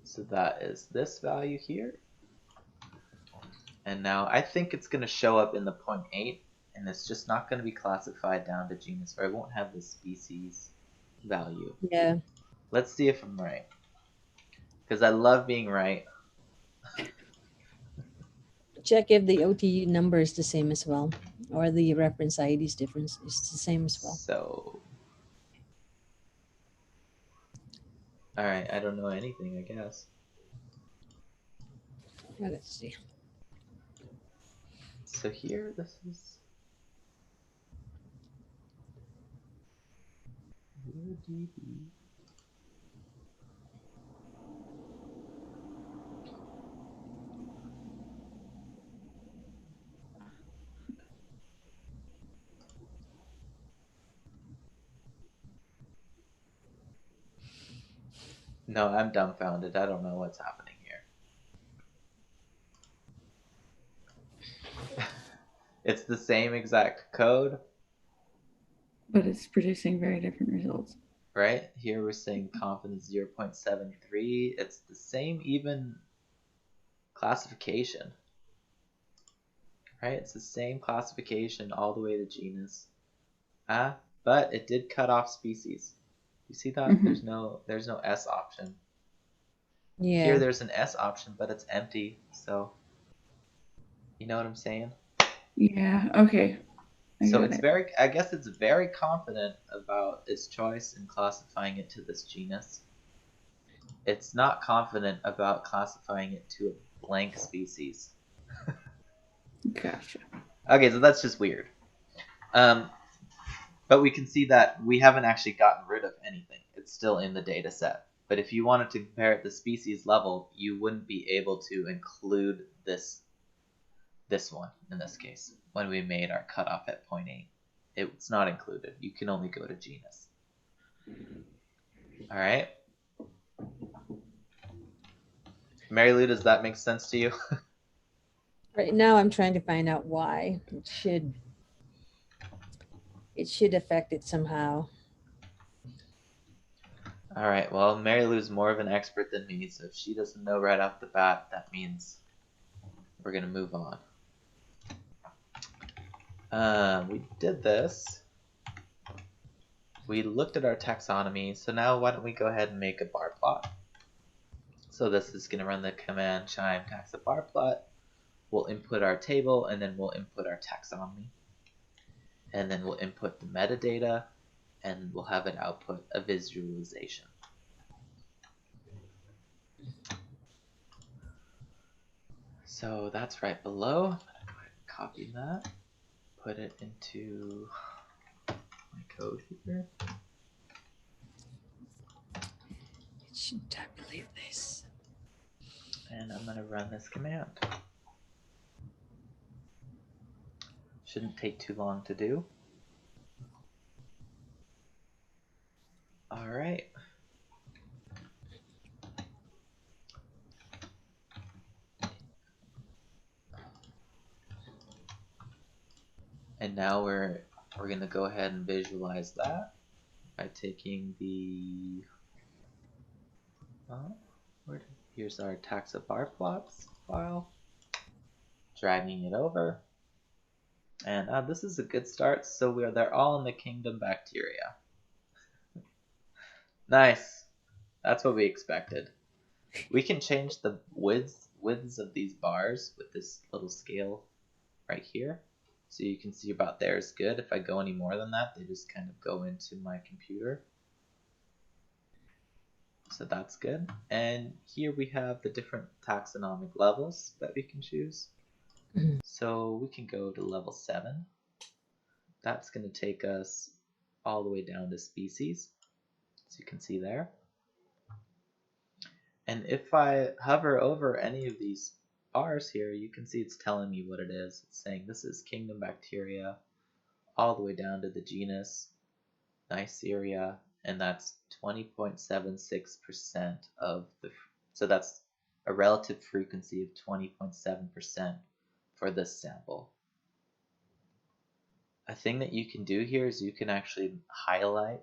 So that is this value here. And now I think it's going to show up in the 0.8, and it's just not going to be classified down to genus, or I won't have the species value. Yeah. Let's see if I'm right. Because I love being right. Check if the OTU number is the same as well, or the reference ID is different. It's the same as well. So, all right, I don't know anything, I guess. Well, let's see. So here, this is. No, I'm dumbfounded. I don't know what's happening here. It's the same exact code, But it's producing very different results. right? Here we're saying confidence 0.73. It's the same even classification, right? It's the same classification all the way to genus. But it did cut off species. You see that? Mhm. There's no S option. Yeah. Here there's an S option, but it's empty. So, you know what I'm saying? Yeah, okay. So got it's it. I guess it's very confident about its choice in classifying it to this genus. It's not confident about classifying it to a blank species. Gotcha. Okay, so that's just weird. But we can see that we haven't actually gotten rid of anything. It's still in the data set. But if you wanted to compare at the species level, you wouldn't be able to include this one in this case when we made our cutoff at 0.8. It's not included. You can only go to genus. All right. Mary Lou, does that make sense to you? Right now, I'm trying to find out why. It should affect it somehow. All right. Well, Mary Lou's more of an expert than me, so if she doesn't know right off the bat, that means we're gonna move on. We did this. We looked at our taxonomy, so now why don't we go ahead and make a bar plot? So this is going to run the command QIIME taxa bar plot. We'll input our table, and then we'll input our taxonomy. And then we'll input the metadata, and we'll have it output a visualization. So that's right below. I'm going to go ahead and copy that, put it into my code here. It should tabulate this. And I'm going to run this command. Shouldn't take too long to do. All right. And now we're going to go ahead and visualize that by taking the here's our taxa bar plots file, dragging it over, and this is a good start. So they're all in the kingdom bacteria. Nice. That's what we expected. We can change the widths of these bars with this little scale right here. So you can see about there is good. If I go any more than that, they just kind of go into my computer. So that's good. And here we have the different taxonomic levels that we can choose. Mhm. So we can go to level 7. That's going to take us all the way down to species, as you can see there. And if I hover over any of these bars here, you can see it's telling me what it is. It's saying this is kingdom bacteria all the way down to the genus Neisseria, and that's 20.76% of the, so that's a relative frequency of 20.7% for this sample. a thing that you can do here is you can actually highlight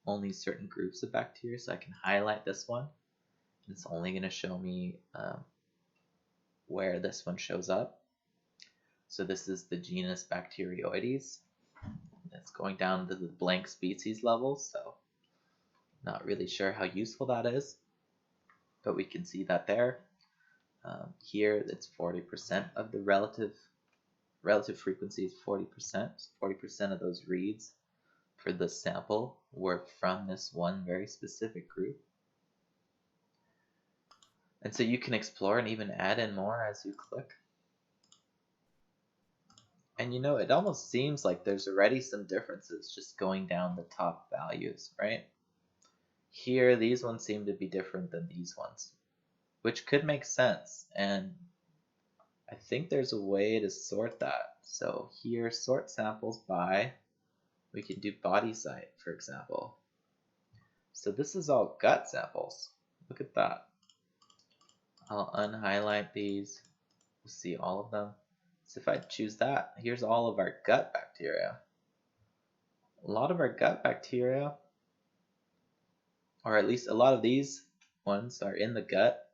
only certain groups of bacteria. So I can highlight this one. It's only going to show me where this one shows up. So this is the genus Bacteroides. It's going down to the blank species level, so not really sure how useful that is, but we can see that there. Here it's 40% of the relative frequency is 40%. 40% of those reads for the sample were from this one very specific group. And so you can explore and even add in more as you click. And it almost seems like there's already some differences just going down the top values, right? Here, these ones seem to be different than these ones, which could make sense. And I think there's a way to sort that. So here, sort samples by, we can do body site, for example. So this is all gut samples. Look at that. I'll unhighlight these. We'll see all of them. So if I choose that, here's all of our gut bacteria. A lot of our gut bacteria, or at least a lot of these ones, are in the gut.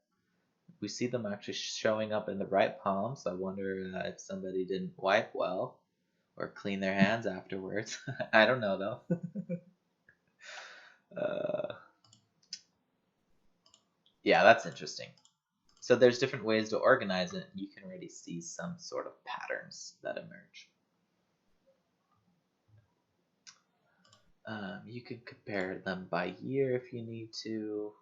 We see them actually showing up in the right palm, so I wonder if somebody didn't wipe well or clean their hands afterwards. I don't know though. Yeah, that's interesting. So there's different ways to organize it. You can already see some sort of patterns that emerge. You can compare them by year if you need to.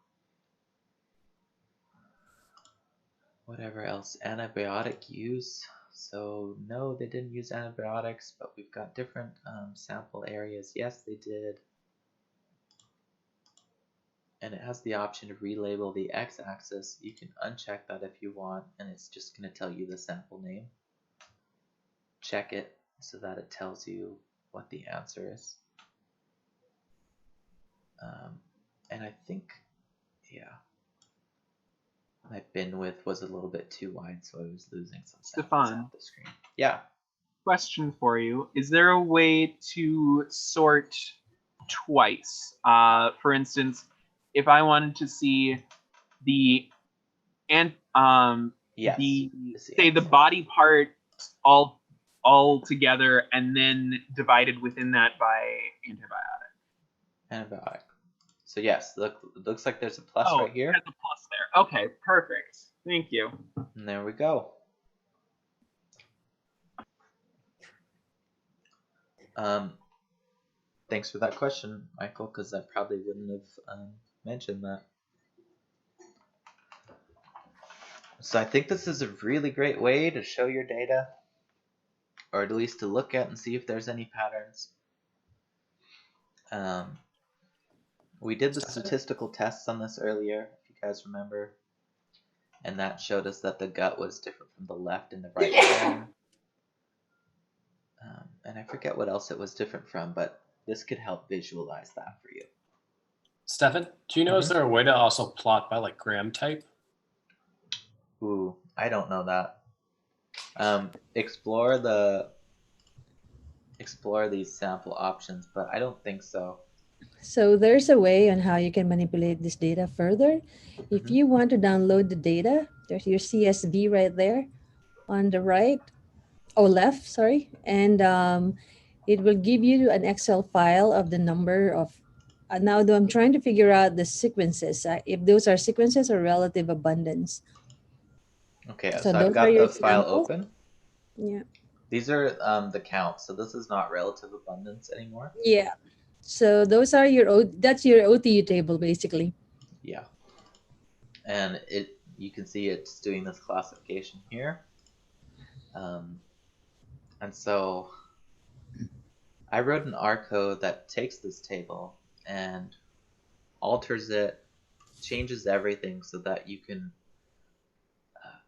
Whatever else, antibiotic use. So no, they didn't use antibiotics, but we've got different sample areas. Yes, they did. And it has the option to relabel the x-axis. You can uncheck that if you want, and it's just going to tell you the sample name. Check it so that it tells you what the answer is. And I think, yeah, my bin width was a little bit too wide, so I was losing some samples off the screen. Yeah. Question for you. Is there a way to sort twice? For instance, if I wanted to see the Yes, the body part all together and then divided within that by antibiotic. So yes, look, it looks like there's a plus right here. There's a plus there. Okay, perfect. Thank you. And there we go. Thanks for that question, Michael, because I probably wouldn't have mentioned that. So I think this is a really great way to show your data, or at least to look at and see if there's any patterns. We did the statistical tests on this earlier, if you guys remember, and that showed us that the gut was different from the left and the right column. And I forget what else it was different from, but this could help visualize that for you. Stefan, do you know, is there a way to also plot by like gram type? Ooh, I don't know that. Explore these sample options, but I don't think so. So there's a way on how you can manipulate this data further. If you want to download the data, there's your CSV right there on the right, left, sorry. And it will give you an Excel file of the number of, now though I'm trying to figure out the sequences, if those are sequences or relative abundance. Okay, so I've got the file open. Yeah. These are the counts, so this is not relative abundance anymore. Yeah. So those are that's your OTU table basically. Yeah. And you can see it's doing this classification here. And so I wrote an R code that takes this table and alters it, changes everything so that you can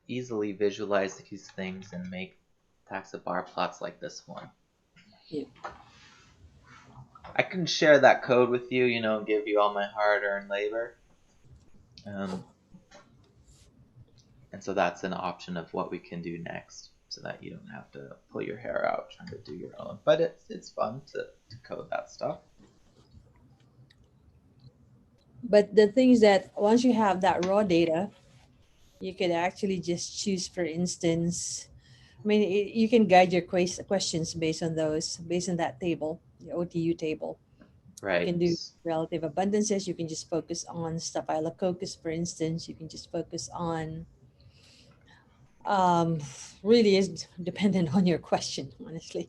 easily visualize these things and make taxa bar plots like this one. Yeah. I can share that code with you, give you all my hard-earned labor. And so that's an option of what we can do next. so that you don't have to pull your hair out trying to do your own. But it's fun to code that stuff. But the thing is that once you have that raw data, you could actually just choose, for instance, I mean, you can guide your questions based on that table, the OTU table. You can Right. do relative abundances. You can just focus on Staphylococcus, for instance. You can just focus on, really is dependent on your question, honestly.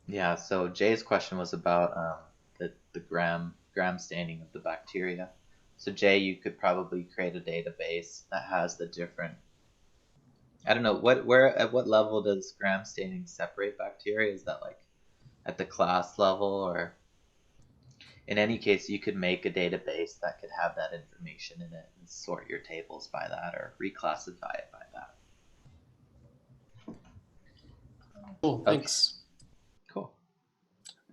Yeah, so Jay's question was about the gram staining of the bacteria. So Jay, you could probably create a database that has the different. I don't know at what level does gram staining separate bacteria? Is that like at the class level, or in any case, you could make a database that could have that information in it and sort your tables by that or reclassify it by that. Cool, thanks. Cool.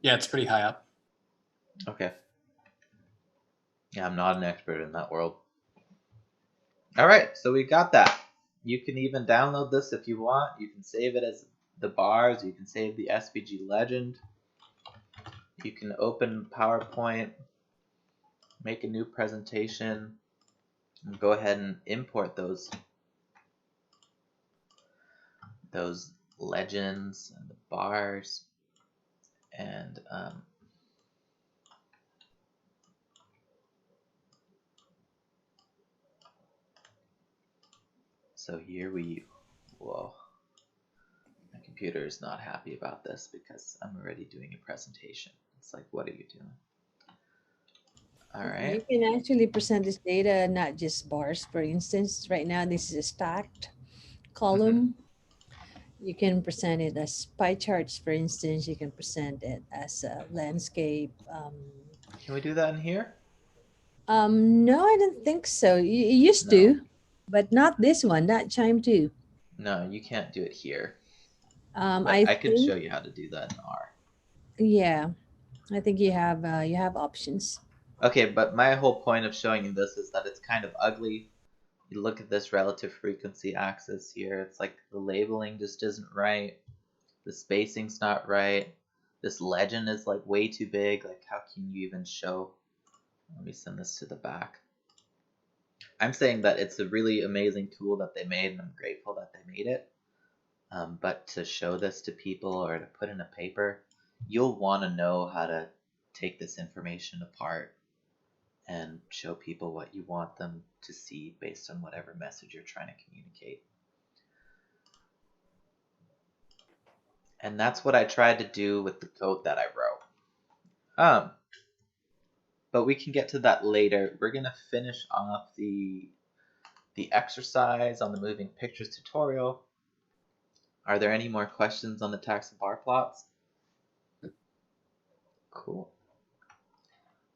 Yeah, it's pretty high up. Okay. Yeah, I'm not an expert in that world. All right, so we got that. You can even download this if you want. You can save it as the bars. You can save the SVG legend. You can open PowerPoint, make a new presentation, and go ahead and import those legends and the bars. And so here whoa, my computer is not happy about this because I'm already doing a presentation. It's like, what are you doing? All right. You can actually present this data, not just bars, for instance. Right now, this is a stacked column. You can present it as pie charts, for instance. You can present it as a landscape. Can we do that in here? No, I don't think so. You used to, but not this one, not QIIME2. No, you can't do it here. I But I could think, show you how to do that in R. yeah, I think you have options. Okay, but my whole point of showing you this is that it's kind of ugly. You look at this relative frequency axis here. It's like the labeling just isn't right. The spacing's not right. This legend is like way too big. Like, how can you even show? Let me send this to the back. I'm saying that it's a really amazing tool that they made, and I'm grateful that they made it. But to show this to people or to put in a paper, you'll want to know how to take this information apart and show people what you want them to see based on whatever message you're trying to communicate. And that's what I tried to do with the code that I wrote. But we can get to that later. We're going to finish off the exercise on the moving pictures tutorial. Are there any more questions on the tax and bar plots? Cool.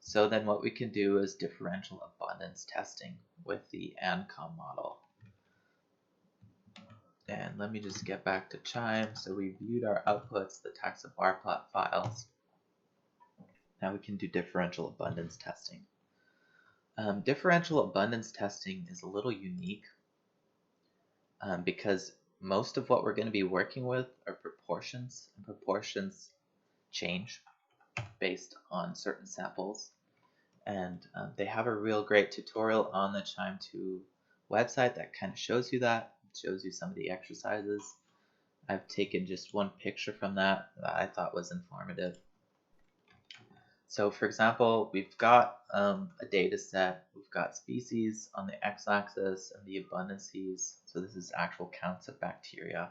So then what we can do is differential abundance testing with the ANCOM model. And let me just get back to QIIME. So we viewed our outputs, the tax and bar plot files. Now we can do differential abundance testing. Differential abundance testing is a little unique because most of what we're going to be working with are proportions, and proportions change based on certain samples. And they have a real great tutorial on the QIIME2 website that kind of shows you that. It shows you some of the exercises. I've taken just one picture from that I thought was informative. So for example, we've got a data set. We've got species on the x-axis and the abundances. So this is actual counts of bacteria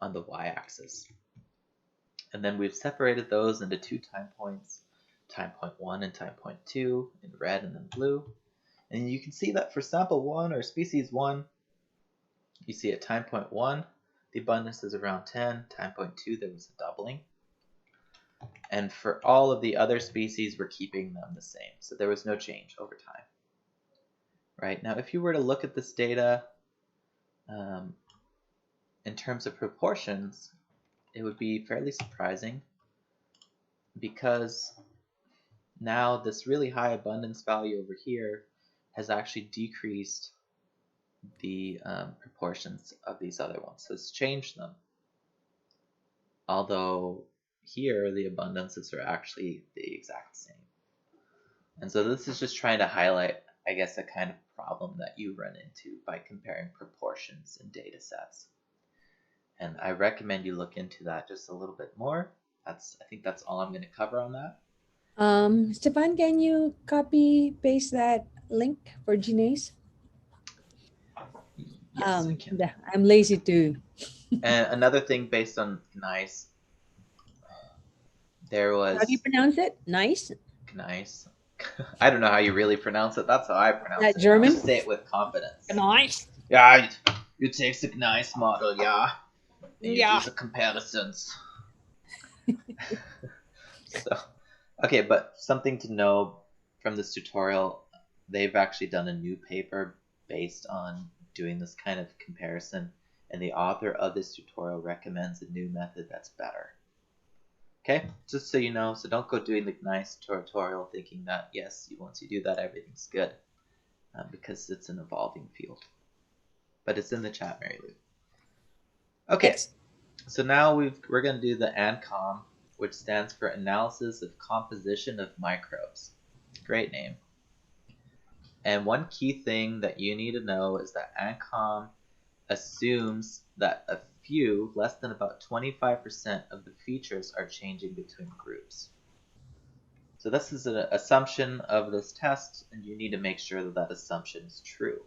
on the y-axis. And then we've separated those into 2 time points, time point 1 and time point 2 in red and then blue. And you can see that for sample 1 or species 1, you see at time point 1, the abundance is around 10. Time point 2, there was a doubling. And for all of the other species, we're keeping them the same. So there was no change over time. Right? Now, if you were to look at this data in terms of proportions, it would be fairly surprising because now this really high abundance value over here has actually decreased the proportions of these other ones. So it's changed them. although here the abundances are actually the exact same. And so this is just trying to highlight, I guess, a kind of problem that you run into by comparing proportions in data sets. And I recommend you look into that just a little bit more. I think that's all I'm going to cover on that. Stefan, can you copy paste that link for Gina's? Yes, I can. I'm lazy too. And another thing based on nice, there was... How do you pronounce it? Nice? Nice. I don't know how you really pronounce it. That's how I pronounce That it. German? Just say it with confidence. Nice. Yeah, you take the nice model, yeah. And you Yeah. do the comparisons. So, okay, but something to know from this tutorial, they've actually done a new paper based on doing this kind of comparison, and the author of this tutorial recommends a new method that's better. Okay, just so you know, so don't go doing the nice tutorial thinking that, yes, once you do that, everything's good, because it's an evolving field. But it's in the chat, Mary Lou. Okay, so now we're going to do the ANCOM, which stands for Analysis of Composition of Microbes. Great name. And one key thing that you need to know is that ANCOM assumes that a few, less than about 25% of the features are changing between groups. So this is an assumption of this test, and you need to make sure that that assumption is true.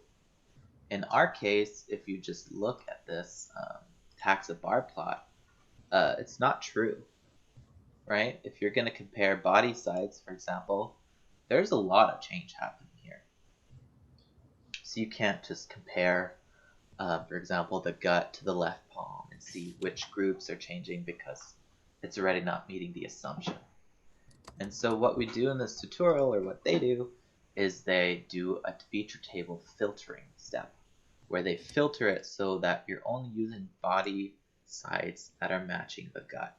In our case, if you just look at this taxa bar plot, it's not true, right? If you're going to compare body size, for example, there's a lot of change happening here. So you can't just compare, for example, the gut to the left palm and see which groups are changing because it's already not meeting the assumption. And so what we do in this tutorial, or what they do, is they do a feature table filtering step, where they filter it so that you're only using body sides that are matching the gut.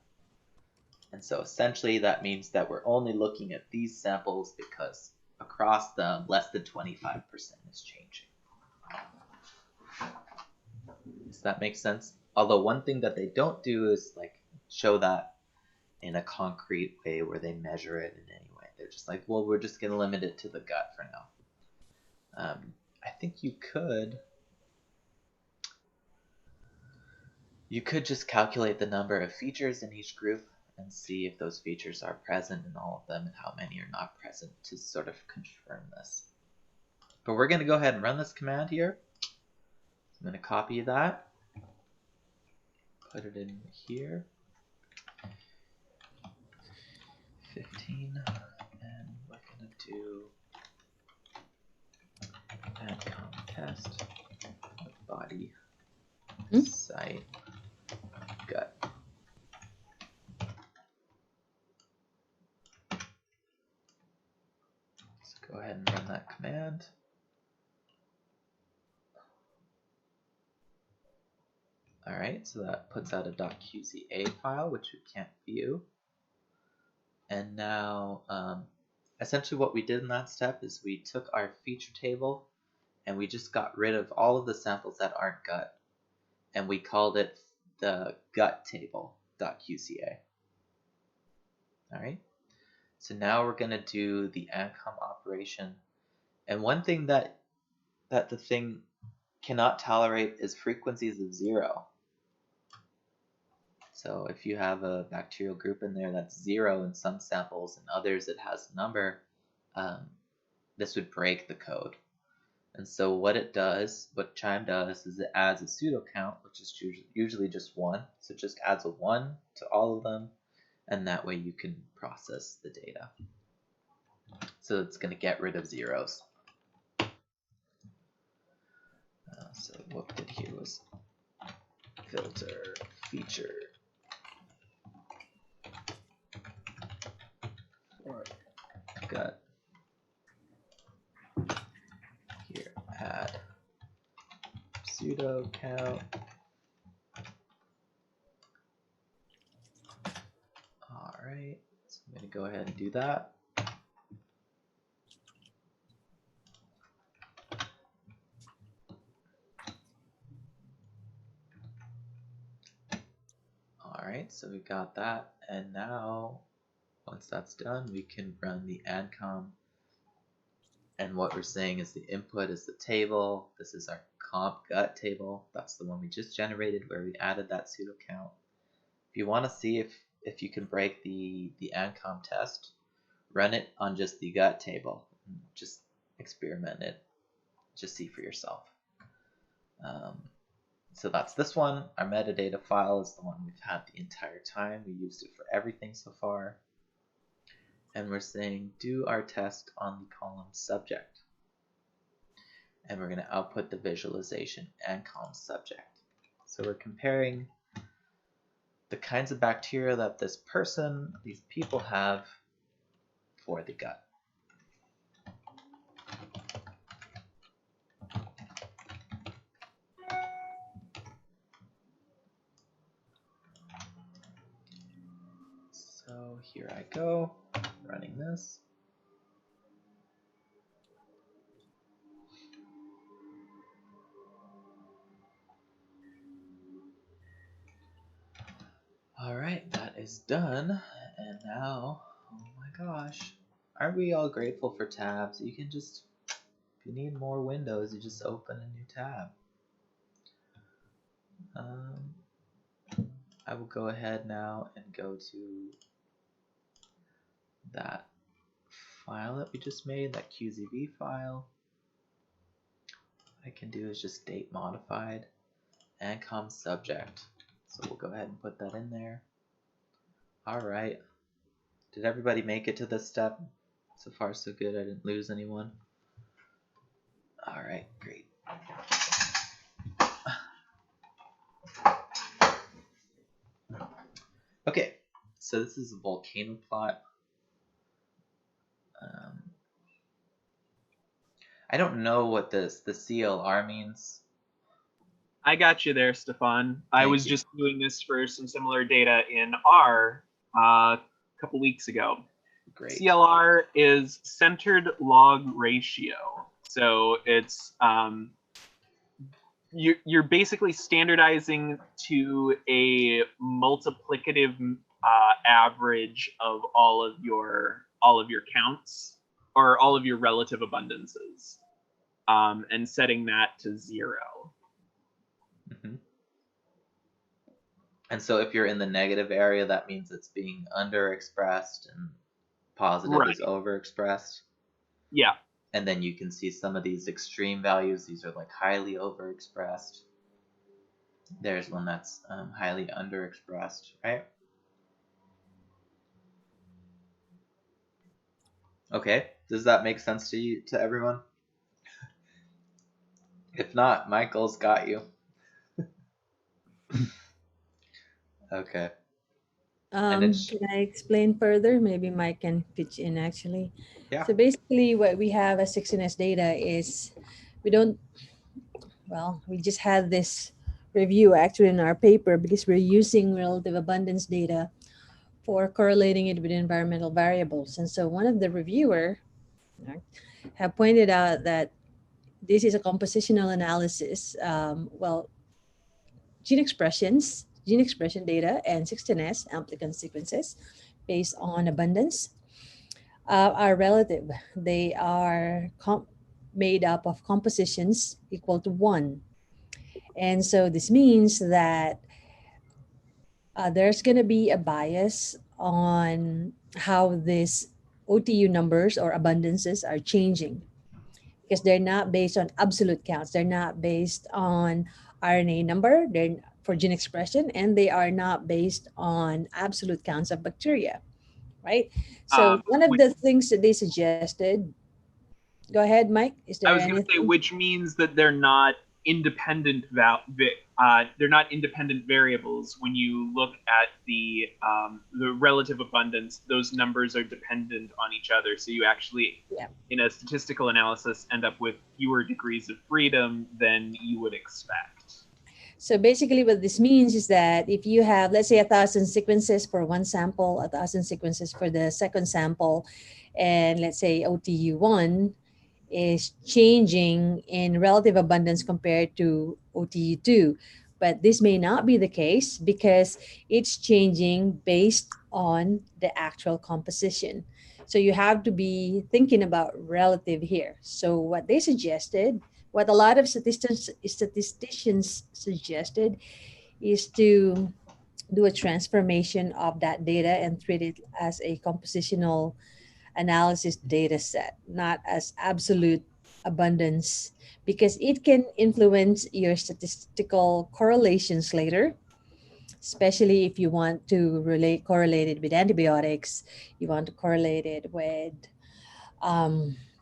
And so essentially that means that we're only looking at these samples because across them less than 25% is changing. Does that make sense? Although one thing that they don't do is like show that in a concrete way where they measure it in any way. They're just like, well, we're just going to limit it to the gut for now. I think you could just calculate the number of features in each group and see if those features are present in all of them and how many are not present to sort of confirm this. But we're going to go ahead and run this command here. I'm going to copy that, put it in here, 15, and we're going to do ANCOM test body site gut. Let's go ahead and run that command. Alright, so that puts out a .qca file, which we can't view. And now, essentially what we did in that step is we took our feature table and we just got rid of all of the samples that aren't gut. And we called it the gut table.qca. Alright, so now we're going to do the ANCOM operation. And one thing that the thing cannot tolerate is frequencies of 0. So if you have a bacterial group in there that's 0 in some samples and others it has a number, this would break the code. And so what QIIME does is it adds a pseudo count, which is usually just 1. So it just adds a 1 to all of them, and that way you can process the data. So it's going to get rid of zeros. So what we did here was filter feature or gut. Here, add pseudo count. Alright, so I'm going to go ahead and do that. Alright, right, so we got that. And now, once that's done, we can run the ANCOM. And what we're saying is the input is the table. This is our comp gut table. That's the one we just generated where we added that pseudo count. If you want to see if you can break the ANCOM test, run it on just the gut table. Just experiment it. Just see for yourself. So that's this one. Our metadata file is the one we've had the entire time. We used it for everything so far. And we're saying do our test on the column subject. And we're going to output the visualization ANCOM subject. So we're comparing the kinds of bacteria that these people have for the gut. So here I go, running this. All right, that is done. And now, oh my gosh, aren't we all grateful for tabs? You can just, if you need more windows, you just open a new tab. I will go ahead now and go to that file that we just made, that QZV file. What I can do is just date modified ANCOM subject. So we'll go ahead and put that in there. All right. Did everybody make it to this step? So far, so good. I didn't lose anyone. All right, great. Okay, so this is a volcano plot. I don't know what the CLR means. I got you there, Stefan. I Thank was you. just doing this for some similar data in R a couple weeks ago. Great. CLR is centered log ratio. So it's you're basically standardizing to a multiplicative average of all of your counts or all of your relative abundances, and setting that to 0. Mm-hmm. And so if you're in the negative area, that means it's being underexpressed, and positive is overexpressed. Yeah. And then you can see some of these extreme values. These are like highly overexpressed. There's one that's highly underexpressed, right? Okay, does that make sense to everyone? If not, Michael's got you. Okay. Can I explain further? Maybe Mike can pitch in actually. Yeah. So basically what we have as 6NS data is we just had this review actually in our paper because we're using relative abundance data for correlating it with environmental variables. And so one of the reviewer have pointed out that this is a compositional analysis. Gene expression data and 16S amplicon sequences based on abundance are relative. They are made up of compositions equal to 1. And so this means that there's going to be a bias on how these OTU numbers or abundances are changing because they're not based on absolute counts. They're not based on RNA number. They're for gene expression, and they are not based on absolute counts of bacteria, right? So one of the things that they suggested, go ahead, Mike. Is there I was going to say, which means that they're not independent they're not independent variables. When you look at the relative abundance, those numbers are dependent on each other. So you actually, in a statistical analysis, end up with fewer degrees of freedom than you would expect. So basically what this means is that if you have, let's say, 1,000 sequences for one sample, 1,000 sequences for the second sample, and let's say OTU1 is changing in relative abundance compared to OTU2, But this may not be the case because it's changing based on the actual composition. So you have to be thinking about relative here. So what they suggested, what a lot of statisticians suggested, is to do a transformation of that data and treat it as a compositional analysis data set, not as absolute abundance, because it can influence your statistical correlations later, especially if you want to correlate it with antibiotics, you want to correlate it with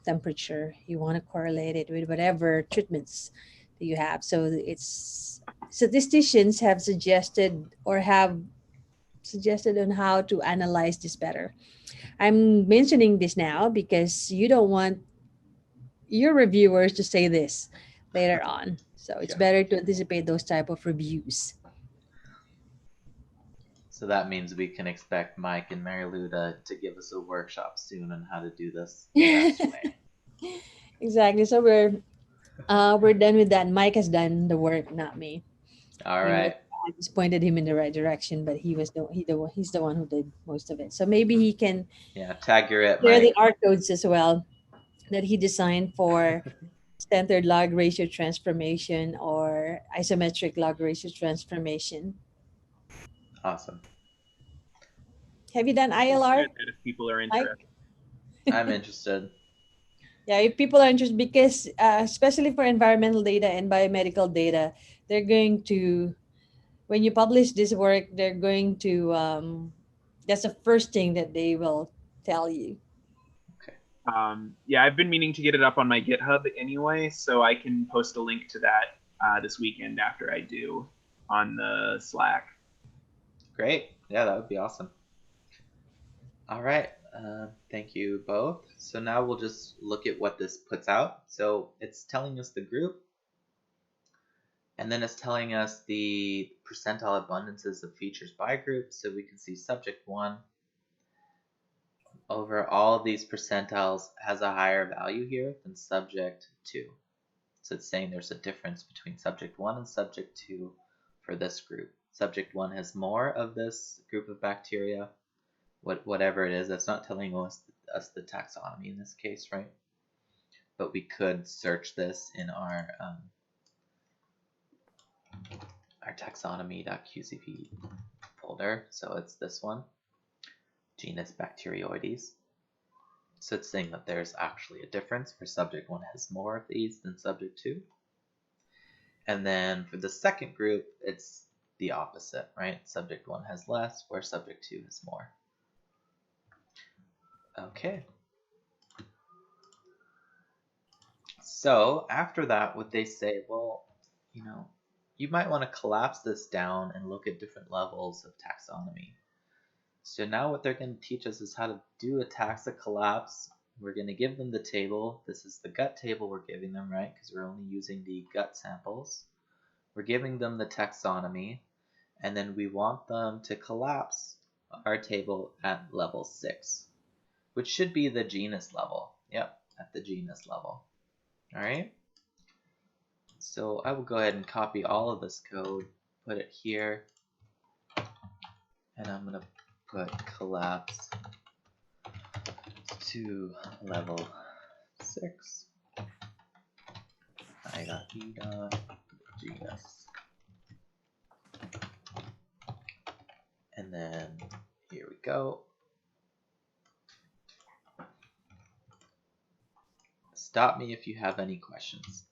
temperature, you want to correlate it with whatever treatments that you have. So it's statisticians have suggested or have suggested on how to analyze this better. I'm mentioning this now because you don't want your reviewers to say this later on. So it's Yeah. better to anticipate those type of reviews. So that means we can expect Mike and Mary Lou to give us a workshop soon on how to do this the best way. Exactly. So we're done with that. Mike has done the work, not me. All He was, right. I just pointed him in the right direction, but he's the one who did most of it. So maybe he can Yeah, tag your it, share the Mike. R codes as well that he designed for standard log ratio transformation or isometric log ratio transformation. Awesome. Have you done Share ILR? that if people are Mike? interested. I'm interested. Yeah, if people are interested, because especially for environmental data and biomedical data, they're going to, when you publish this work, they're going to, that's the first thing that they will tell you. Yeah, I've been meaning to get it up on my GitHub anyway, so I can post a link to that this weekend after I do on the Slack. Great. Yeah, that would be awesome. All right. Thank you both. So now we'll just look at what this puts out. So it's telling us the group, and then it's telling us the percentile abundances of features by group. So we can see subject 1 over all of these percentiles has a higher value here than subject 2. So it's saying there's a difference between subject 1 and subject 2 for this group. Subject 1 has more of this group of bacteria, whatever it is. That's not telling us the taxonomy in this case, right? But we could search this in our taxonomy.qcp folder. So it's this one, genus Bacteroides. So it's saying that there's actually a difference where subject 1 has more of these than subject 2. And then for the second group, it's the opposite, right? Subject 1 has less, where subject 2 has more. Okay. So after that, what they say, well, you might want to collapse this down and look at different levels of taxonomy. So now what they're going to teach us is how to do a taxa collapse. We're going to give them the table. This is the gut table we're giving them, right? Because we're only using the gut samples. We're giving them the taxonomy, and then we want them to collapse our table at level 6, which should be the genus level. Yep, at the genus level. All right. So I will go ahead and copy all of this code, put it here, and I'm going to put collapse to level 6. genus. And then here we go. Stop me if you have any questions.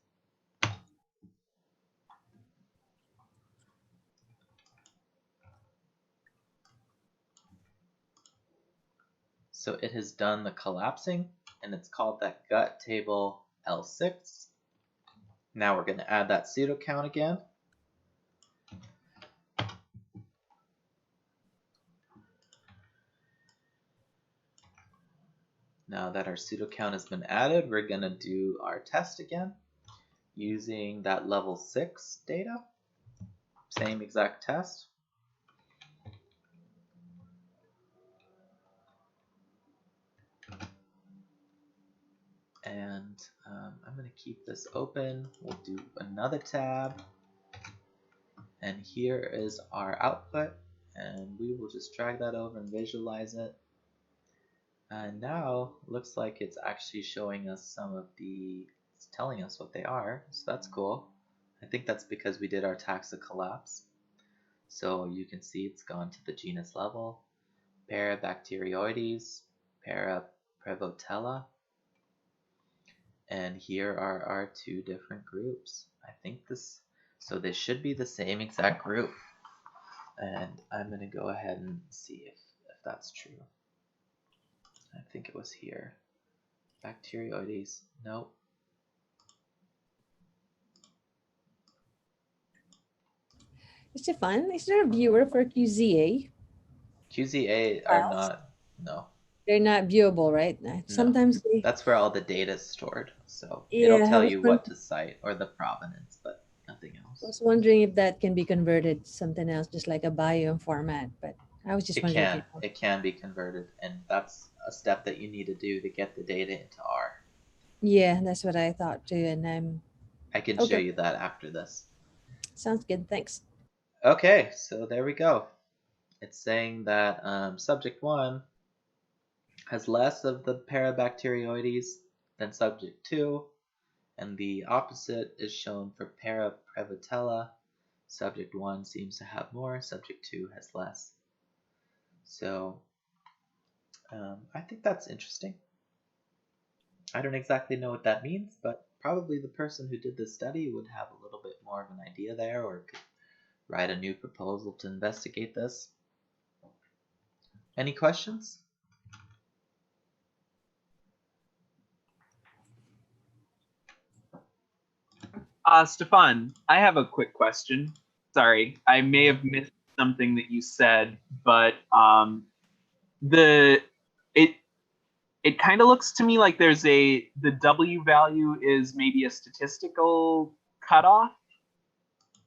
So it has done the collapsing, and it's called that gut table L6. Now we're going to add that pseudo count again. Now that our pseudo count has been added, we're going to do our test again using that level 6 data. Same exact test. And I'm going to keep this open. We'll do another tab. And here is our output, and we will just drag that over and visualize it. And now looks like it's actually showing us some of it's telling us what they are, so that's cool. I think that's because we did our taxa collapse. So you can see it's gone to the genus level, Parabacteroides, Paraprevotella, and here are our two different groups. I think so they should be the same exact group. And I'm going to go ahead and see if that's true. I think it was here. Bacteroides, nope. Is it fun? Is there a viewer for QZA? QZA are Files? not, no. They're not viewable, right? Sometimes they. That's where all the data is stored. So Yeah, it'll I tell was you what to cite or the provenance, but nothing I else. was wondering if that can be converted to something else, just like a bio format. But I was just wondering. It can be converted, and that's a step that you need to do to get the data into R. Yeah, that's what I thought too, and I can show you that after this. Sounds good. Thanks. Okay, so there we go. It's saying that subject 1 has less of the Parabacteroides than subject 2, and the opposite is shown for Paraprevotella. Subject 1 seems to have more, subject 2 has less. So I think that's interesting. I don't exactly know what that means, but probably the person who did this study would have a little bit more of an idea there, or could write a new proposal to investigate this. Any questions? Stefan, I have a quick question. Sorry, I may have missed something that you said, but it kind of looks to me like the W value is maybe a statistical cutoff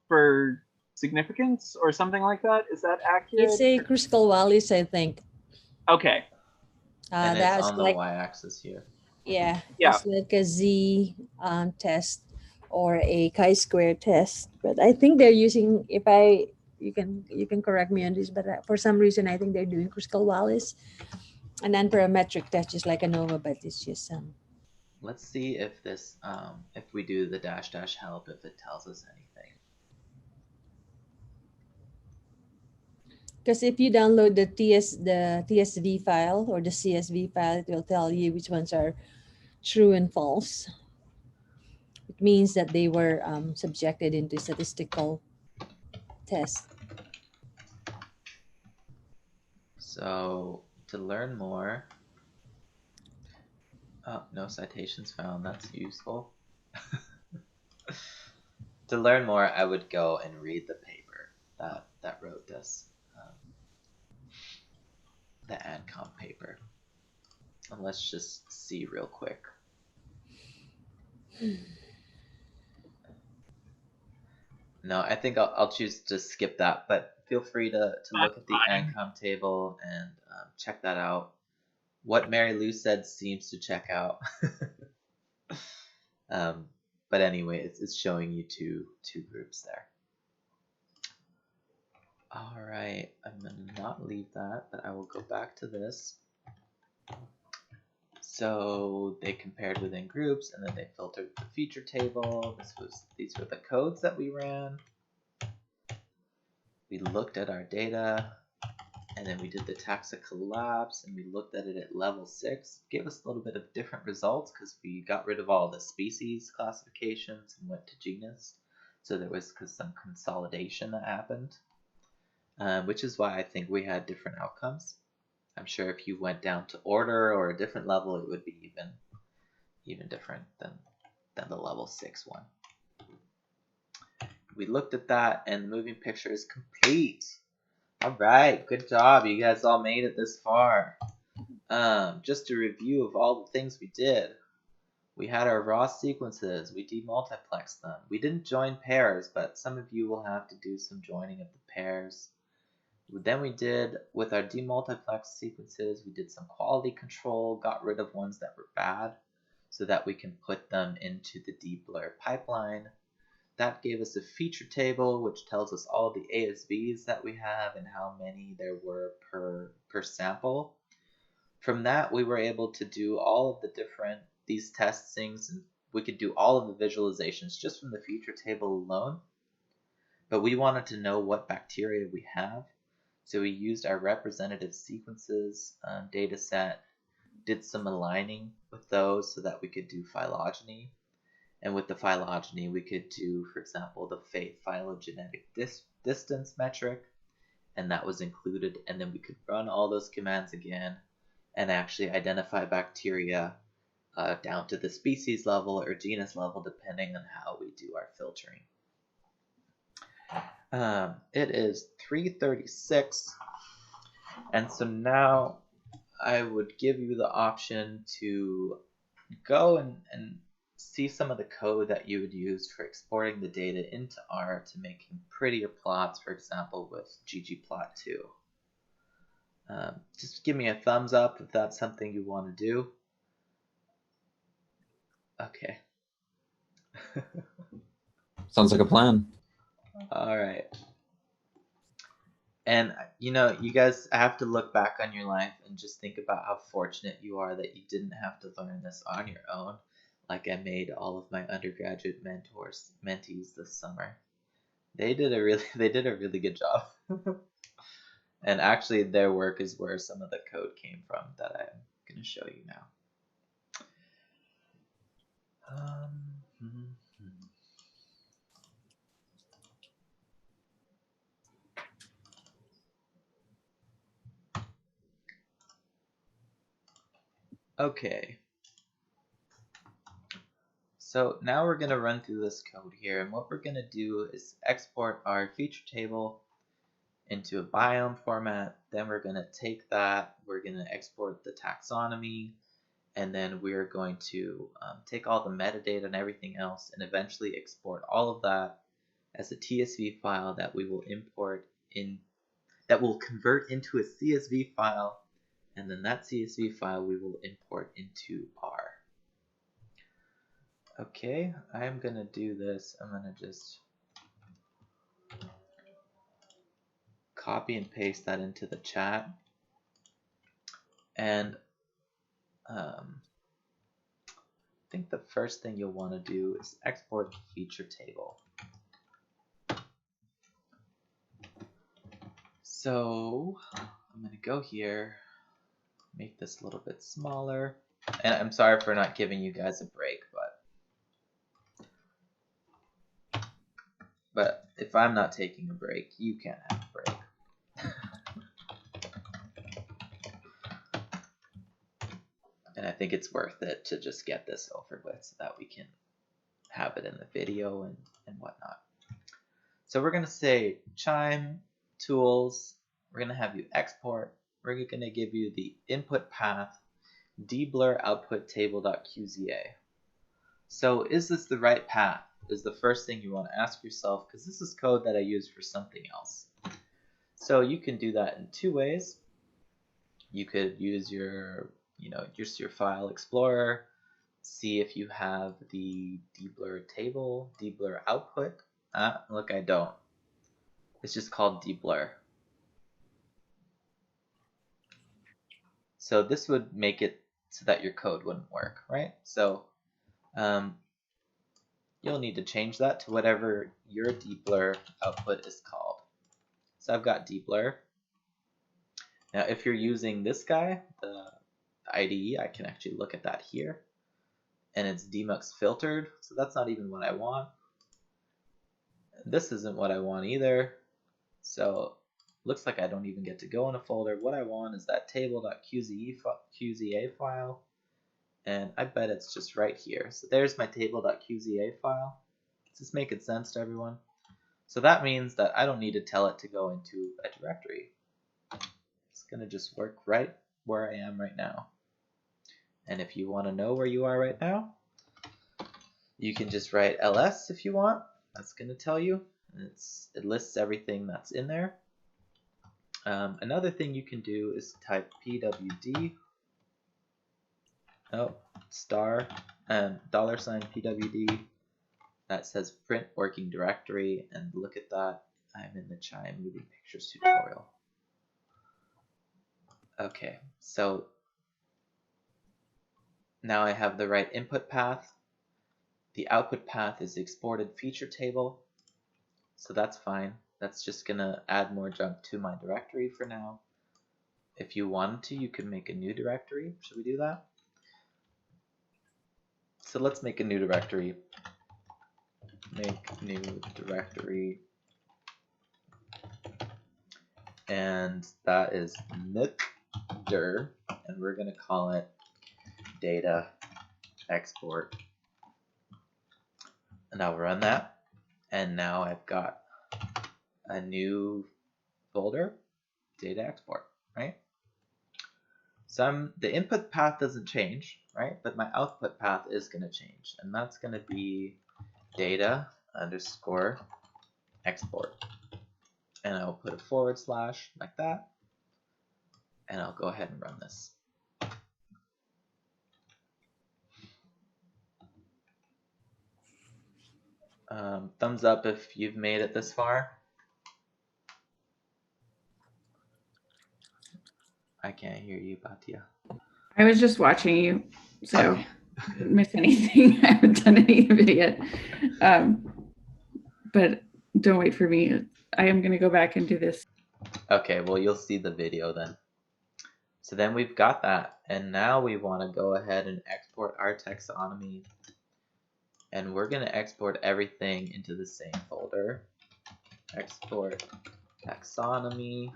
for significance or something like that. Is that accurate? It's a Crystal Wallis, I think. Okay. And That's it's on the y-axis here. Yeah, Yeah. it's like a Z test or a chi-square test. But I think they're using, you can correct me on this, but for some reason I think they're doing Crystal Wallis, and then parametric test just like ANOVA, but it's just Let's see if this if we do the -- help, if it tells us anything. because if you download the TSV file or the CSV file, it will tell you which ones are true and false. It means that they were subjected into statistical test. So to learn more, no citations found, that's useful. To learn more, I would go and read the paper that wrote this, the ANCOM paper. And let's just see real quick. No, I think I'll choose to skip that, but feel free to look at the ANCOM table and check that out. What Mary Lou said seems to check out. But anyway, it's showing you two groups there. All right, I'm gonna not leave that, but I will go back to this. So they compared within groups, and then they filtered the feature table. These were the codes that we ran. We looked at our data, and then we did the taxa collapse, and we looked at it at level 6. It gave us a little bit of different results because we got rid of all the species classifications and went to genus. So there was some consolidation that happened, which is why I think we had different outcomes. I'm sure if you went down to order or a different level, it would be even different than the level 6 one. We looked at that, and the moving picture is complete. All right, good job. You guys all made it this far. Just a review of all the things we did. We had our raw sequences. We demultiplexed them. We didn't join pairs, but some of you will have to do some joining of the pairs. Then we did, with our demultiplexed sequences, we did some quality control, got rid of ones that were bad so that we can put them into the deep blur pipeline. that gave us a feature table which tells us all the ASVs that we have and how many there were per sample. From that, we were able to do all of these testings, and we could do all of the visualizations just from the feature table alone. But we wanted to know what bacteria we have, so we used our representative sequences data set, did some aligning with those so that we could do phylogeny. And with the phylogeny, we could do, for example, the phylogenetic distance metric, and that was included. And then we could run all those commands again and actually identify bacteria down to the species level or genus level, depending on how we do our filtering. It is 3:36, and so now I would give you the option to go and see some of the code that you would use for exporting the data into R to making prettier plots, for example, with ggplot2. Just give me a thumbs up if that's something you want to do. Okay. Sounds like a plan. All right. And, you know, you guys have to look back on your life and just think about how fortunate you are that you didn't have to learn this on your own, like I made all of my undergraduate mentees this summer. They did a really good job. And actually, their work is where some of the code came from that I'm going to show you now. Okay. So now we're going to run through this code here, and what we're going to do is export our feature table into a biome format. Then we're going to take that, we're going to export the taxonomy, and then we're going to take all the metadata and everything else and eventually export all of that as a TSV file that we will import in, that will convert into a CSV file, and then that CSV file we will import into R. Okay, I'm gonna do this. I'm gonna just copy and paste that into the chat. And I think the first thing you'll want to do is export the feature table. So I'm gonna go here, make this a little bit smaller. And I'm sorry for not giving you guys a break, but if I'm not taking a break, you can't have a break. And I think it's worth it to just get this over with so that we can have it in the video and whatnot. So we're going to say QIIME tools. We're going to have you export. We're going to give you the input path dblur output table.qza. So is this the right path? Is the first thing you want to ask yourself, because this is code that I use for something else. So you can do that in two ways. You could use your, just your file explorer, see if you have the dblur table, dblur output. Look, I don't. It's just called dblur. So this would make it so that your code wouldn't work, right? So you'll need to change that to whatever your dblur output is called. So I've got dblur. Now if you're using this guy, the IDE, I can actually look at that here. And it's demux filtered, so that's not even what I want. This isn't what I want either. So looks like I don't even get to go in a folder. What I want is that table.qza file. And I bet it's just right here. So there's my table.qza file. Is this making sense to everyone? So that means that I don't need to tell it to go into a directory. It's going to just work right where I am right now. And if you want to know where you are right now, you can just write ls if you want. That's going to tell you. It lists everything that's in there. Another thing you can do is type pwd $$ $pwd that says print working directory, and look at that. I'm in the QIIME moving pictures tutorial. Okay, so now I have the right input path. The output path is exported feature table, so that's fine. That's just gonna add more junk to my directory for now. If you wanted to, you could make a new directory. Should we do that? So let's make a new directory. Make new directory. And that is mkdir, and we're gonna call it data export. And I'll run that. And now I've got a new folder, data export, right? So the input path doesn't change, right? But my output path is going to change, and that's going to be data underscore export. And I'll put a forward slash like that, and I'll go ahead and run this. Thumbs up if you've made it this far. I can't hear you, Batia. I was just watching you, so Okay. I didn't miss anything. I haven't done any of it yet. But don't wait for me. I am going to go back and do this. Okay, well, you'll see the video then. So then we've got that, and now we want to go ahead and export our taxonomy, and we're going to export everything into the same folder. Export taxonomy,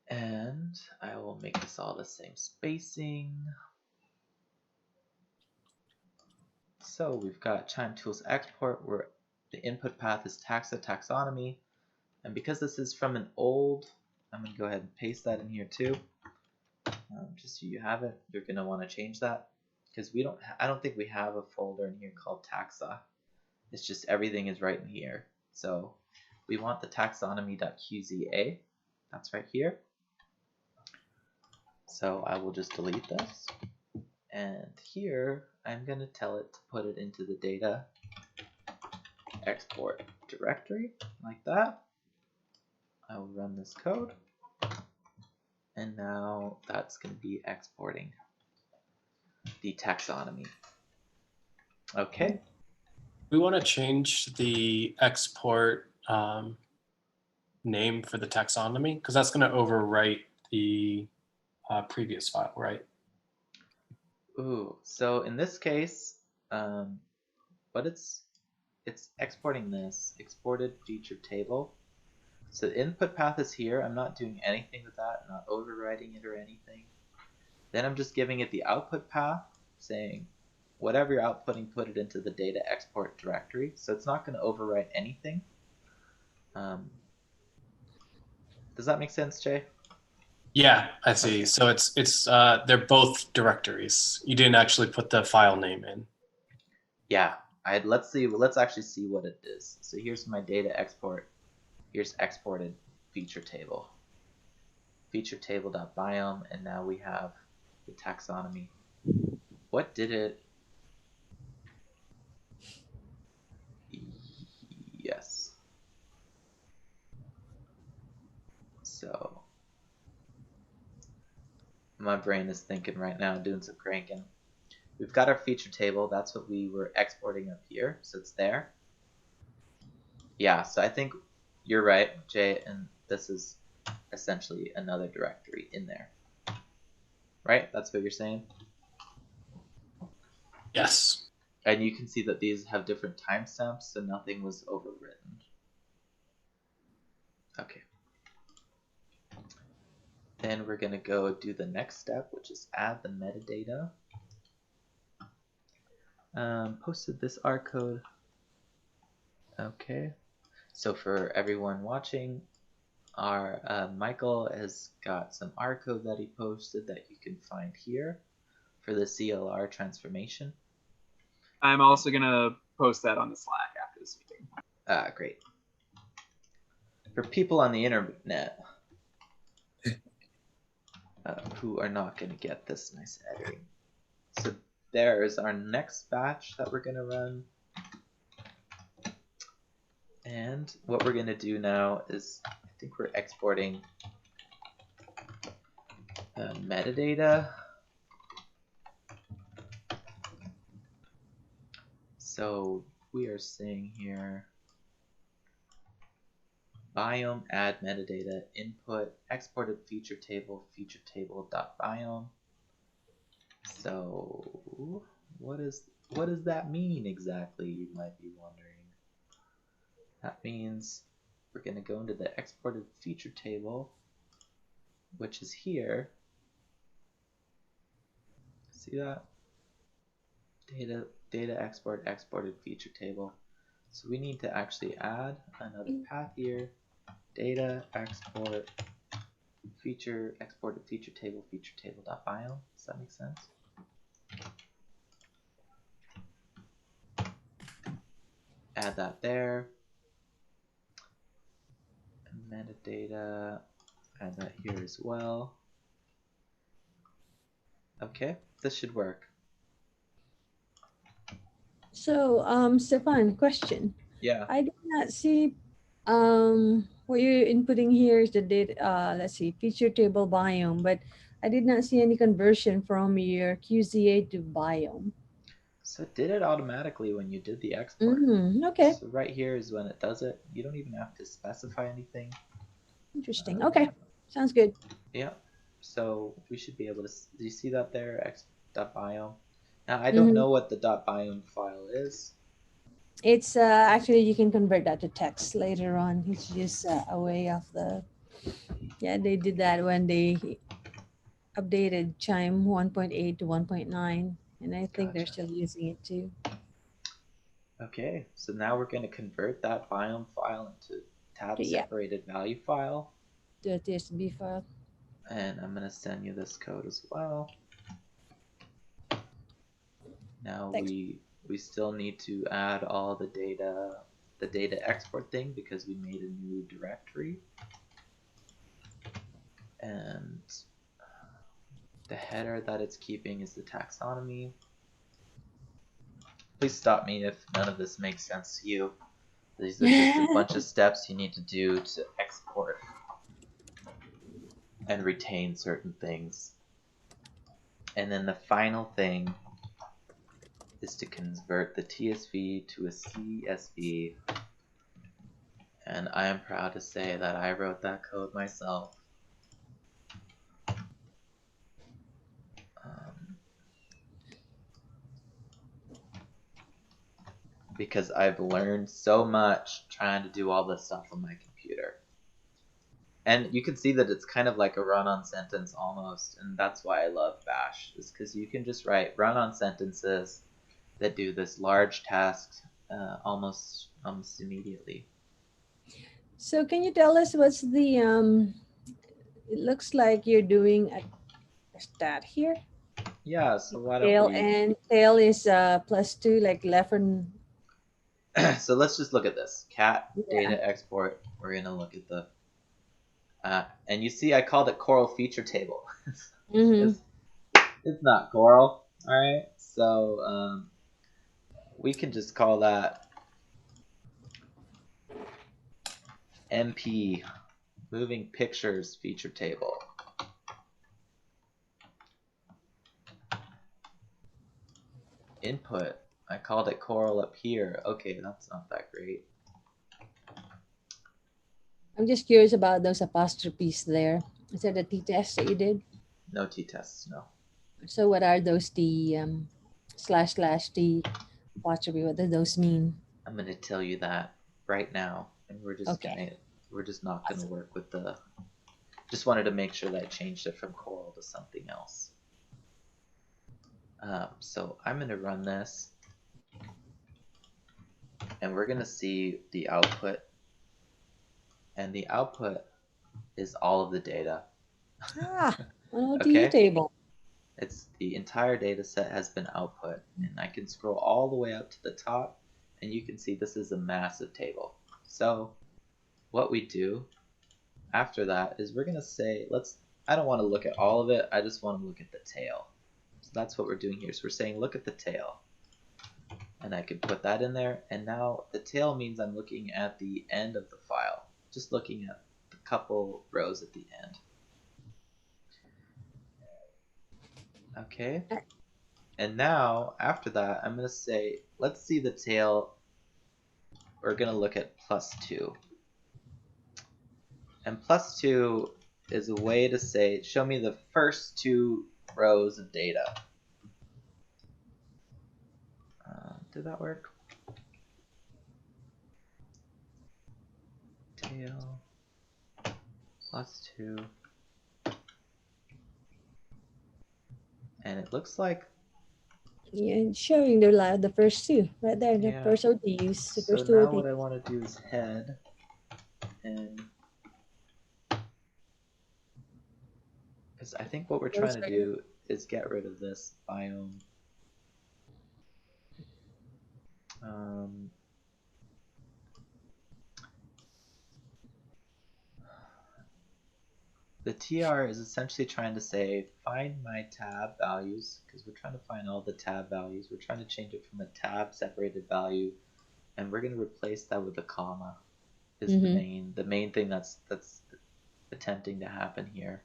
and I will make this all the same spacing. So we've got QIIME tools export where the input path is taxonomy, and because this is from an old, I'm going to go ahead and paste that in here too. Just so you have it. You're going to want to change that because I don't think we have a folder in here called taxa. It's just everything is right in here. So we want the taxonomy.qza. That's right here. So I will just delete this. And here I'm going to tell it to put it into the data export directory like that. I will run this code. And now that's going to be exporting the taxonomy. Okay. We want to change the export name for the taxonomy because that's going to overwrite the previous file, right? Ooh, so in this case, but it's exporting this exported feature table. So the input path is here. I'm not doing anything with that, not overwriting it or anything. Then I'm just giving it the output path, saying whatever you're outputting, put it into the data export directory. So it's not going to overwrite anything. Does that make sense, Jay? Yeah, I see. Okay. So it's they're both directories. You didn't actually put the file name in. Yeah. Let's actually see what it is. So here's my data export. Here's exported feature table. Feature table.biome, and now we have the taxonomy. What did it? Yes. So my brain is thinking right now, doing some cranking. We've got our feature table. That's what we were exporting up here. So it's there. Yeah, so I think you're right, Jay, and this is essentially another directory in there. Right? That's what you're saying? Yes. And you can see that these have different timestamps, so nothing was overwritten. Okay. Then we're going to go do the next step, which is add the metadata. Posted this R code. Okay. So for everyone watching, our Michael has got some R code that he posted that you can find here for the CLR transformation. I'm also going to post that on the Slack after this meeting. Great. For people on the internet who are not going to get this nice editing. So there's our next batch that we're going to run. And what we're going to do now is, I think we're exporting metadata. So we are saying here, biome add metadata input exported feature table dot biome. So what does that mean exactly, you might be wondering. That means we're going to go into the exported feature table, which is here. See that? Data export exported feature table. So we need to actually add another path here. Data export exported feature table dot biome. Does that make sense? Add that there. Metadata, add that here as well. Okay, this should work. So, Stefan, question. Yeah. I did not see what you're inputting here is the data, let's see, feature table biome, but I did not see any conversion from your QZA to biome. So it did it automatically when you did the export. Okay. So right here is when it does it. You don't even have to specify anything. Interesting. Okay. Sounds good. Yeah. So we should be able to, do you see that there, x.biome? Now I don't know what the .biome file is. It's actually, you can convert that to text later on. It's just a way of yeah, they did that when they updated QIIME 1.8 to 1.9, and I think they're still using it too. Okay, so now we're going to convert that biome file into tab separated value file. To a TSB file. And I'm going to send you this code as well. Now we still need to add all the data export thing because we made a new directory. And the header that it's keeping is the taxonomy. Please stop me if none of this makes sense to you. These are just a bunch of steps you need to do to export and retain certain things. And then the final thing is to convert the TSV to a CSV. And I am proud to say that I wrote that code myself. Because I've learned so much trying to do all this stuff on my computer. And you can see that it's kind of like a run-on sentence almost, and that's why I love Bash, is because you can just write run-on sentences that do this large task almost immediately. So can you tell us what's the, it looks like you're doing a stat here. Yeah, so why don't we... Tail is +2, like left and... So let's just look at this. Cat data export. We're going to look at the... and you see I called it Coral feature table. It's not Coral, alright? So we can just call that MP, moving pictures feature table. Input, I called it Coral up here. Okay, that's not that great. I'm just curious about those apostrophes there. Is that a t-test that you did? No t-tests, no. So what are those t //t apostrophe? What do those mean? I'm going to tell you that right now, and we're just not going to work with the... Just wanted to make sure that I changed it from Coral to something else. So I'm going to run this, and we're going to see the output. And the output is all of the data. Okay. Table. It's the entire data set has been output, and I can scroll all the way up to the top, and you can see this is a massive table. So what we do after that is we're going to say, I don't want to look at all of it, I just want to look at the tail. So that's what we're doing here. So we're saying look at the tail. And I could put that in there. And now the tail means I'm looking at the end of the file. Just looking at the couple rows at the end. Okay. And now, after that, I'm going to say, let's see the tail. We're going to look at +2. And +2 is a way to say, show me the first 2 rows of data. Did that work? Tail +2. And it looks like, Yeah, showing the first 2 right there, the yeah. first OTUs, the So first 2 now OTUs. what I want to do is head and because I think what we're trying to do is get rid of this biome. The TR is essentially trying to say find my tab values, because we're trying to find all the tab values. We're trying to change it from a tab separated value, and we're going to replace that with a comma. Is the main thing that's attempting to happen here.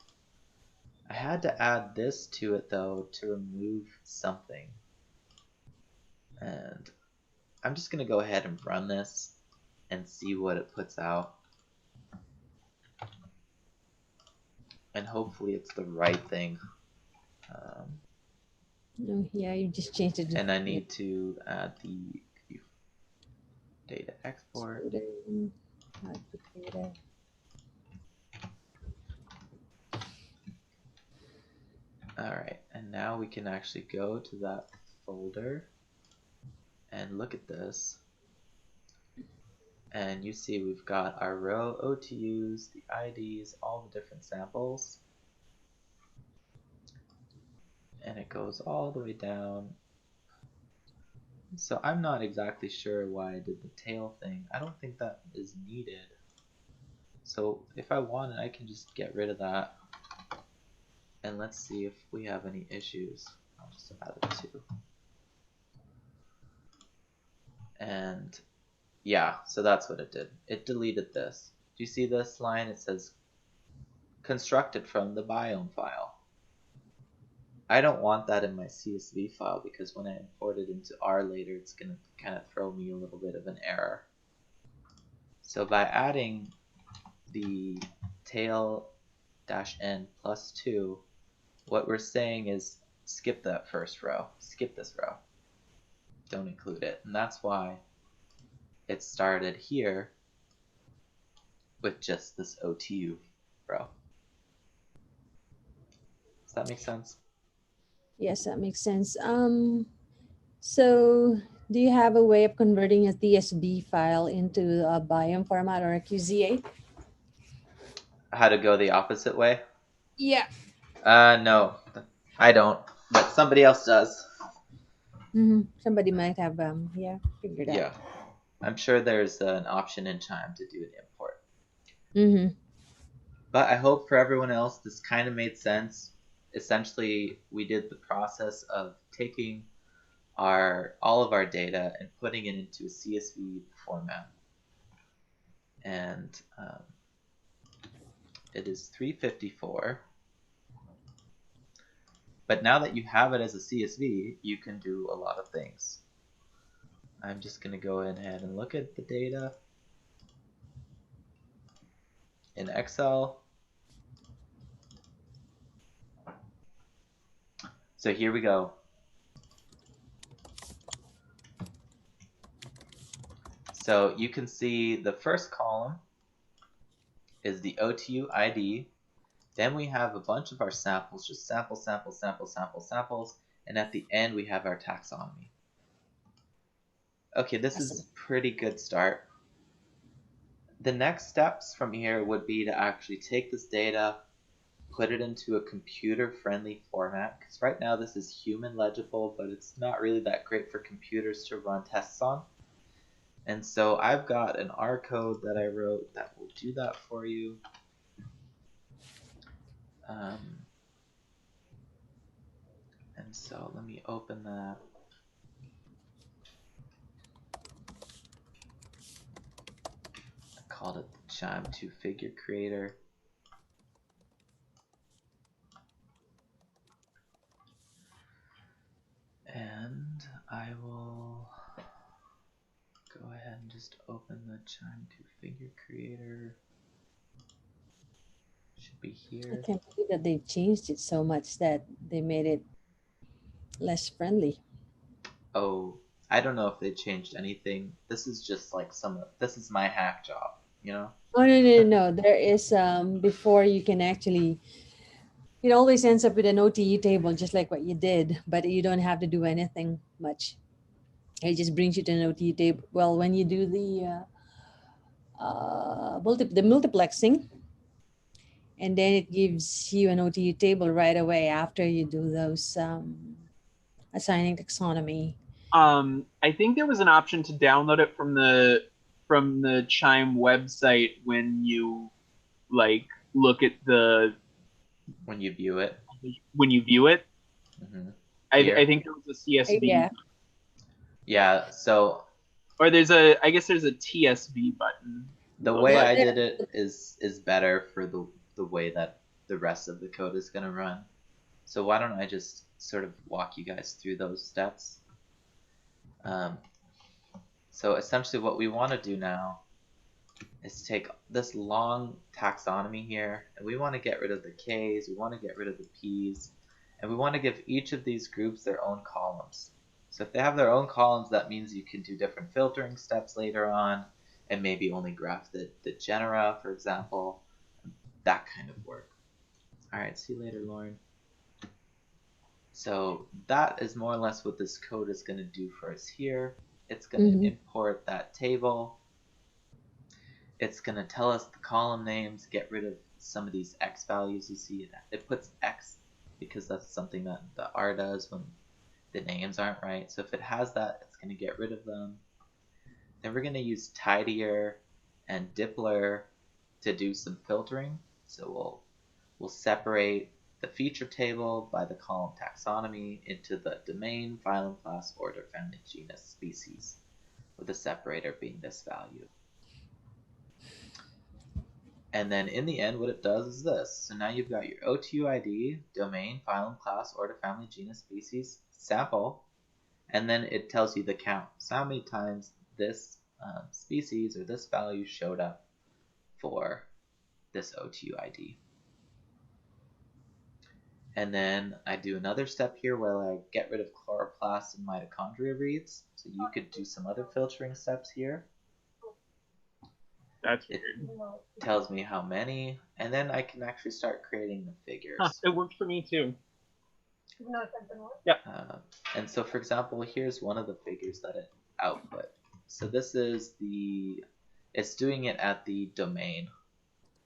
I had to add this to it though to remove something, and I'm just going to go ahead and run this and see what it puts out. And hopefully it's the right thing. No, yeah, you just changed it. And I need to add the data export. Alright, and now we can actually go to that folder and look at this. And you see we've got our row OTUs, the IDs, all the different samples. And it goes all the way down. So I'm not exactly sure why I did the tail thing. I don't think that is needed. So if I wanted, I can just get rid of that. And let's see if we have any issues. I'll just add it too. And yeah, so that's what it did. It deleted this. Do you see this line? It says constructed from the biome file. I don't want that in my CSV file because when I import it into R later, it's going to kind of throw me a little bit of an error. So by adding the tail -n +2, what we're saying is skip that first row, skip this row, don't include it. And that's why it started here with just this OTU row. Does that make sense? Yes, that makes sense. So do you have a way of converting a TSV file into a biome format or a QZA? How to go the opposite way? Yeah. No, I don't, but somebody else does. Somebody might have figured out. Yeah, I'm sure there's an option in QIIME to do an import. But I hope for everyone else this kind of made sense. Essentially, we did the process of taking all of our data and putting it into a CSV format. And it is 354. But now that you have it as a CSV, you can do a lot of things. I'm just going to go ahead and look at the data in Excel. So here we go. So you can see the first column is the OTU ID. Then we have a bunch of our samples, just samples, samples, samples, samples, samples. And at the end, we have our taxonomy. Okay, this is a pretty good start. The next steps from here would be to actually take this data, put it into a computer-friendly format. Because right now this is human legible, but it's not really that great for computers to run tests on. And so I've got an R code that I wrote that will do that for you. And So let me open that. I called it the QIIME2 figure creator. And I will go ahead and just open the QIIME2 figure creator. Should be I here. can't believe that they changed it so much that they made it less friendly. Oh, I don't know if they changed anything. This is just like this is my hack job, you know? Oh no. There is before you can actually, it always ends up with an OTE table, just like what you did, but you don't have to do anything much. It just brings you to an OTE table. Well, when you do the multiplexing, and then it gives you an OTE table right away after you do those assigning taxonomy. I think there was an option to download it from the QIIME website when you like look at the When you view it. Mm-hmm. I think there was a CSV. Yeah. Yeah, so. Or I guess there's a TSV button. The way I did it is better for the way that the rest of the code is going to run. So why don't I just sort of walk you guys through those steps. So essentially what we want to do now is take this long taxonomy here, and we want to get rid of the Ks, we want to get rid of the Ps, and we want to give each of these groups their own columns. So if they have their own columns, that means you can do different filtering steps later on, and maybe only graph the genera, for example, that kind of work. All right, see you later, Lauren. So that is more or less what this code is going to do for us here. It's going to import that table. It's going to tell us the column names, get rid of some of these X values you see. It puts X because that's something that the R does when the names aren't right. So if it has that, it's going to get rid of them. Then we're going to use tidier and dippler to do some filtering. So we'll separate the feature table by the column taxonomy into the domain, phylum, class, order, family, genus, species, with the separator being this value. And then in the end, what it does is this. So now you've got your OTU ID, domain, phylum, class, order, family, genus, species, sample, and then it tells you the count. So how many times this species or this value showed up for this OTU ID. And then I do another step here where I get rid of chloroplasts and mitochondria reads. So you could do some other filtering steps here. That's it weird. Tells me how many, and then I can actually start creating the figures. Huh, it worked for me too. Yeah. And so, for example, here's one of the figures that it output. So this is it's doing it at the domain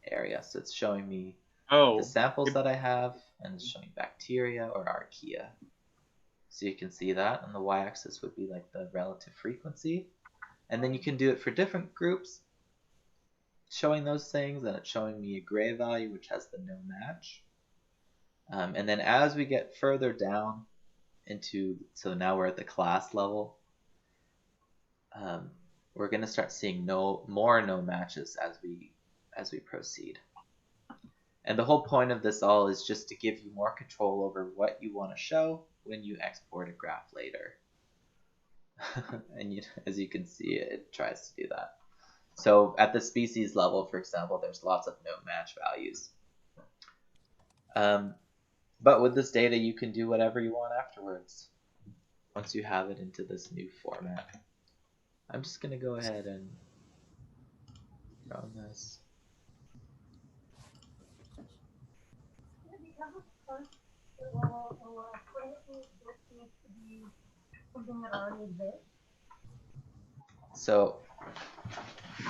area. So it's showing me the samples that I have, and it's showing bacteria or archaea. So you can see that, and the y-axis would be like the relative frequency. And then you can do it for different groups, showing those things, and it's showing me a gray value, which has the no match. And then as we get further down so now we're at the class level, we're going to start seeing more no matches as we proceed. And the whole point of this all is just to give you more control over what you want to show when you export a graph later. And as you can see, it tries to do that. So at the species level, for example, there's lots of no match values. But with this data, you can do whatever you want afterwards once you have it into this new format. I'm just going to go ahead and run this. So,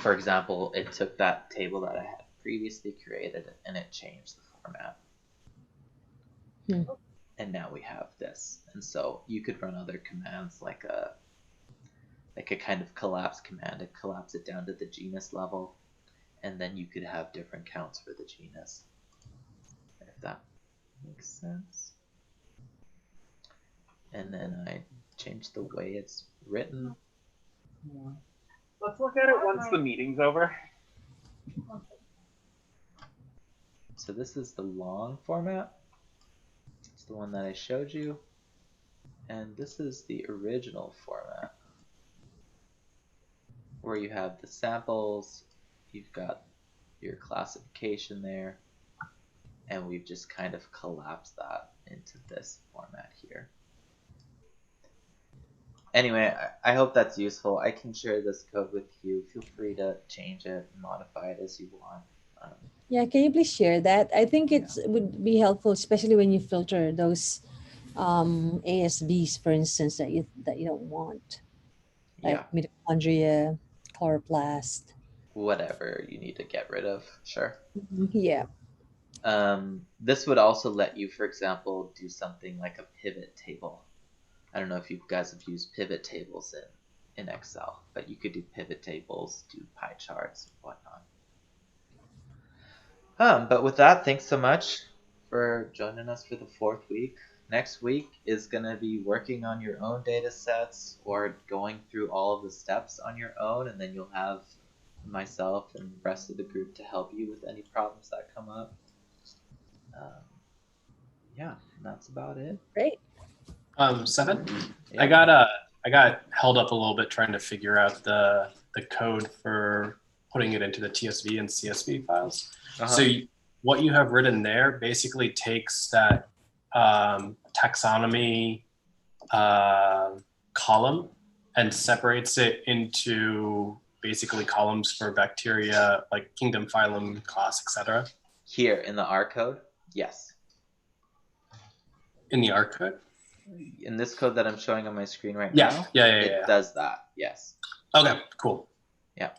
for example, it took that table that I had previously created and it changed the format. And now we have this. And so you could run other commands like a kind of collapse command to collapse it down to the genus level, and then you could have different counts for the genus, if that makes sense. and then I change the way it's written. Let's look at it once the meeting's over. So this is the long format. It's the one that I showed you. And this is the original format, where you have the samples, you've got your classification there, and we've just kind of collapsed that into this format here. Anyway, I hope that's useful. I can share this code with you. Feel free to change it and modify it as you want. Yeah, can you please share that? I think it would be helpful, especially when you filter those ASBs, for instance, that you don't want, like Yeah, mitochondria, chloroplast. whatever you need to get rid of, sure. Yeah. This would also let you, for example, do something like a pivot table. I don't know if you guys have used pivot tables in Excel, but you could do pivot tables, do pie charts, and whatnot. But with that, thanks so much for joining us for the 4th week. Next week is going to be working on your own data sets or going through all of the steps on your own, and then you'll have myself and the rest of the group to help you with any problems that come up. Yeah, that's about it. Great. Stefan, Yeah. I got held up a little bit trying to figure out the code for putting it into the TSV and CSV files. So what you have written there basically takes that taxonomy column and separates it into basically columns for bacteria, like kingdom, phylum, class, etc. Here in the R code, yes. In the R code? In this code that I'm showing on my screen right now, it does that, yes. Okay, cool. Yeah.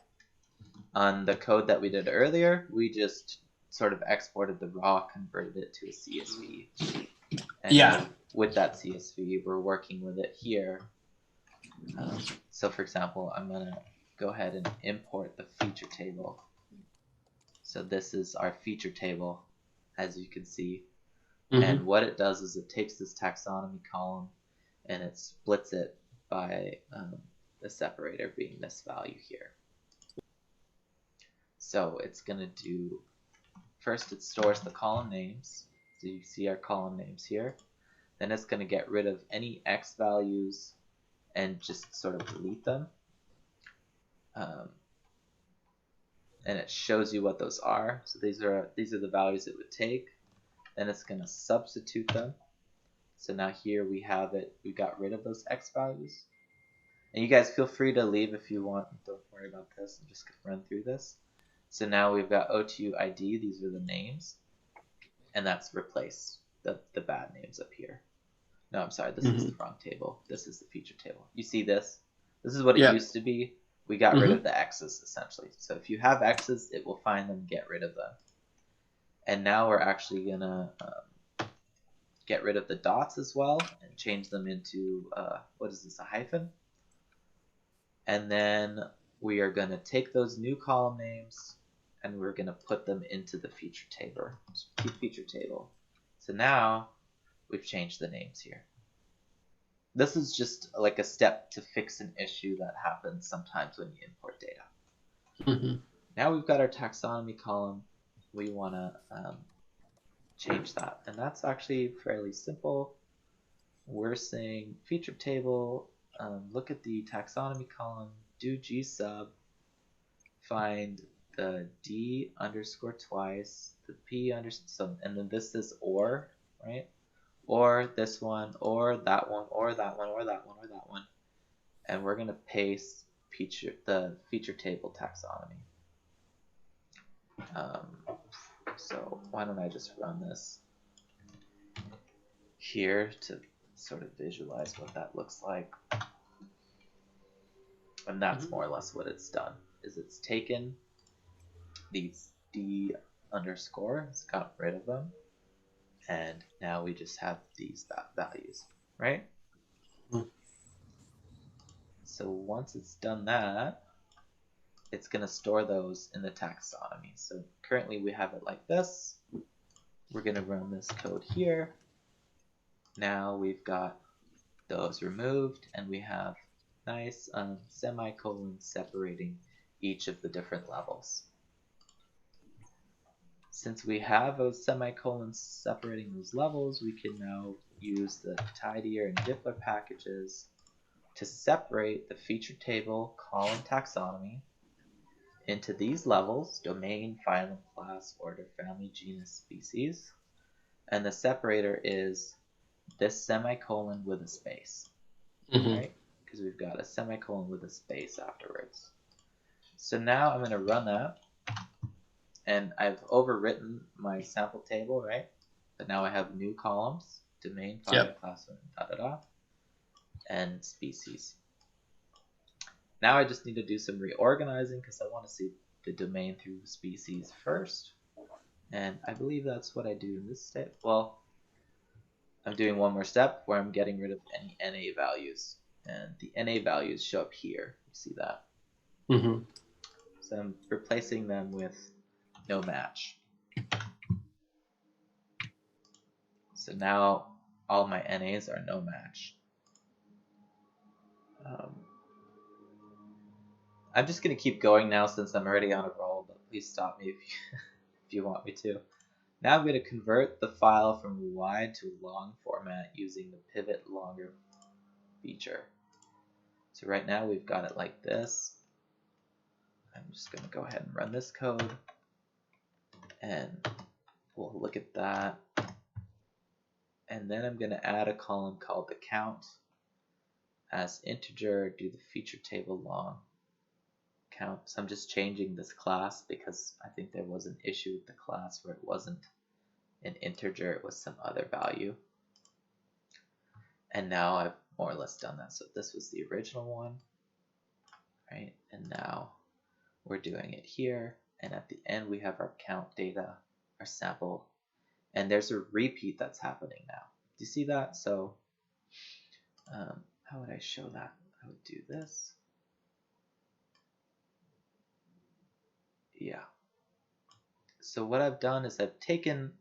On the code that we did earlier, we just sort of exported the raw, converted it to a CSV. And with that CSV, we're working with it here. So for example, I'm going to go ahead and import the feature table. So this is our feature table, as you can see. And what it does is it takes this taxonomy column and it splits it by the separator being this value here. So it's going to do, first it stores the column names. So you see our column names here. Then it's going to get rid of any X values and just sort of delete them. And it shows you what those are. So these are the values it would take. Then it's going to substitute them. So now here we have it. We got rid of those X values. And you guys feel free to leave if you want. Don't worry about this. I'm just going to run through this. So now we've got O2 ID. These are the names. And that's replaced the bad names up here. No, I'm sorry. This is the wrong table. This is the feature table. You see this? This is what it used to be. We got rid of the X's, essentially. So if you have X's, it will find them and get rid of them. And now we're actually going to get rid of the dots as well and change them into, what is this, a hyphen? And then we are going to take those new column names and we're going to put them into the feature table. So now we've changed the names here. This is just like a step to fix an issue that happens sometimes when you import data. Now we've got our taxonomy column. We want to change that. And that's actually fairly simple. We're saying feature table, look at the taxonomy column, do G sub, find the D underscore twice, the P underscore, and then this is or, right? Or this one, or that one, or that one, or that one, or that one. And we're going to paste the feature table taxonomy. So why don't I just run this here to sort of visualize what that looks like. And that's more or less what it's done, is it's taken these D underscore, it's got rid of them, and now we just have these values, right? So once it's done that, it's going to store those in the taxonomy. So currently we have it like this. We're going to run this code here. Now we've got those removed, and we have nice semicolons separating each of the different levels. Since we have those semicolons separating those levels, we can now use the tidier and diffler packages to separate the feature table, column, taxonomy into these levels: domain, phylum, class, order, family, genus, species. And the separator is this semicolon with a space, right? Because we've got a semicolon with a space afterwards. So now I'm going to run that, and I've overwritten my sample table, right? But now I have new columns: domain, phylum, class, and species. Now I just need to do some reorganizing because I want to see the domain through species first. And I believe that's what I do in this step. Well, I'm doing one more step where I'm getting rid of any NA values. And the NA values show up here. You see that? So I'm replacing them with no match. So now all my NAs are no match. I'm just going to keep going now since I'm already on a roll, but please stop me if you want me to. Now I'm going to convert the file from wide to long format using the pivot longer feature. So right now we've got it like this. I'm just going to go ahead and run this code, and we'll look at that. And then I'm going to add a column called the count as integer, do the feature table long count. So I'm just changing this class because I think there was an issue with the class where it wasn't an integer, it was some other value. And now I've more or less done that. So this was the original one, right? And now we're doing it here. And at the end, we have our count data, our sample, and there's a repeat that's happening now. Do you see that? So how would I show that? I would do this. Yeah. So what I've done is I've taken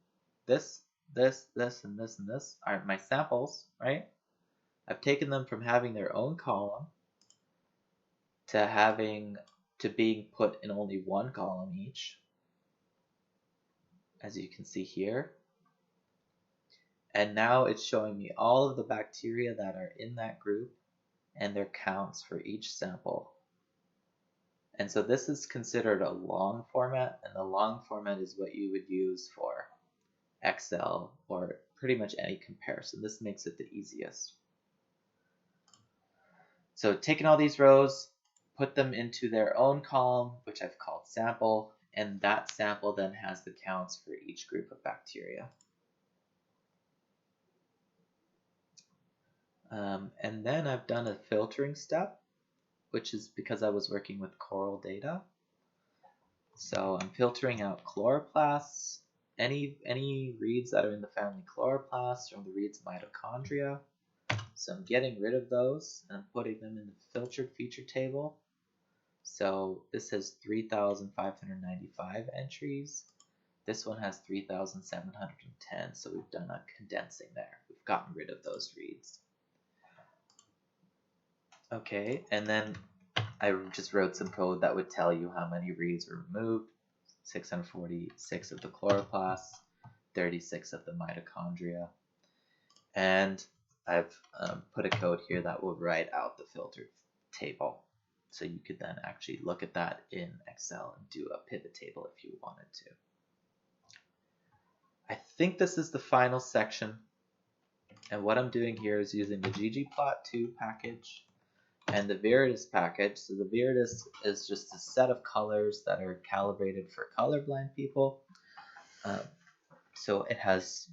this, this, and this, and this are my samples, right? I've taken them from having their own column to being put in only one column each, as you can see here. And now it's showing me all of the bacteria that are in that group and their counts for each sample. And so this is considered a long format, and the long format is what you would use for Excel or pretty much any comparison. This makes it the easiest. So taking all these rows, put them into their own column, which I've called sample, and that sample then has the counts for each group of bacteria. And then I've done a filtering step, which is because I was working with coral data. So I'm filtering out chloroplasts, any reads that are in the family chloroplasts or the reads mitochondria. So I'm getting rid of those and I'm putting them in the filtered feature table. So this has 3,595 entries. This one has 3,710. So we've done a condensing there. We've gotten rid of those reads. Okay, and then I just wrote some code that would tell you how many reads were removed. 646 of the chloroplasts, 36 of the mitochondria. And I've put a code here that will write out the filtered table. So you could then actually look at that in Excel and do a pivot table if you wanted to. I think this is the final section. And what I'm doing here is using the ggplot2 package and the Viridis package. So the Viridis is just a set of colors that are calibrated for colorblind people. So it has,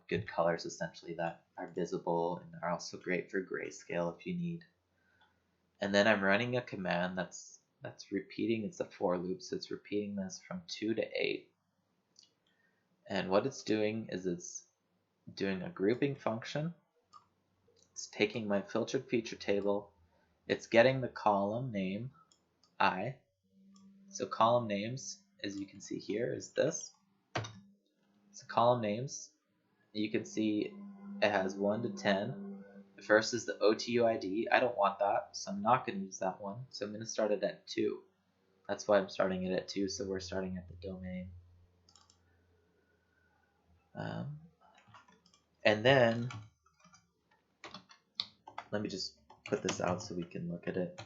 good colors essentially that are visible and are also great for grayscale if you need. And then I'm running a command that's repeating. It's a for loop, so it's repeating this from 2 to 8. And what it's doing is it's doing a grouping function. It's taking my filtered feature table. It's getting the column name I. So column names, as you can see here, is this. So column names, you can see it has 1 to 10. The first is the OTU ID. I don't want that, so I'm not going to use that one. So I'm going to start it at 2. That's why I'm starting it at 2, so we're starting at the domain. And then, let me just put this out so we can look at it.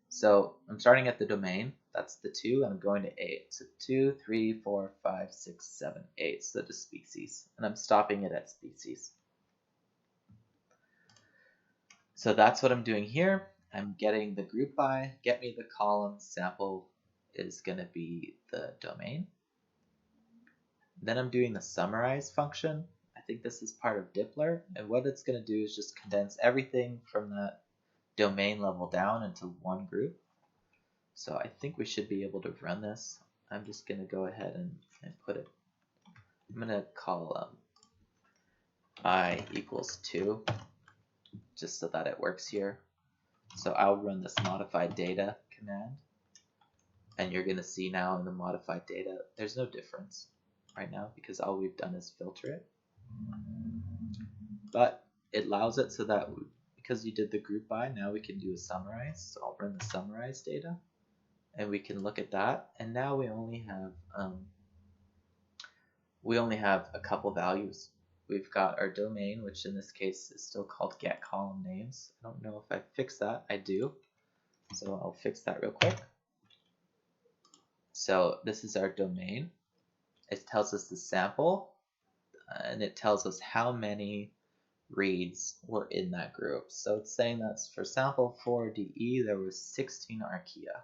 So I'm starting at the domain, that's the 2, and I'm going to 8. So 2, 3, 4, 5, 6, 7, 8, so the species. And I'm stopping it at species. So that's what I'm doing here. I'm getting the group by, get me the column, sample is going to be the domain. Then I'm doing the summarize function. I think this is part of Dippler, and what it's going to do is just condense everything from that domain level down into one group. So I think we should be able to run this. I'm just going to go ahead and put it. I'm going to call I equals 2, just so that it works here. So I'll run this modified data command, and you're going to see now in the modified data, there's no difference right now because all we've done is filter it. But it allows it so that because you did the group by, now we can do a summarize. So I'll run the summarize data, and we can look at that. And now we only have a couple values. We've got our domain, which in this case is still called get column names. I don't know if I fixed that. I do. So I'll fix that real quick. So this is our domain. It tells us the sample, and it tells us how many reads were in that group. So it's saying that for sample 4DE, there was 16 archaea.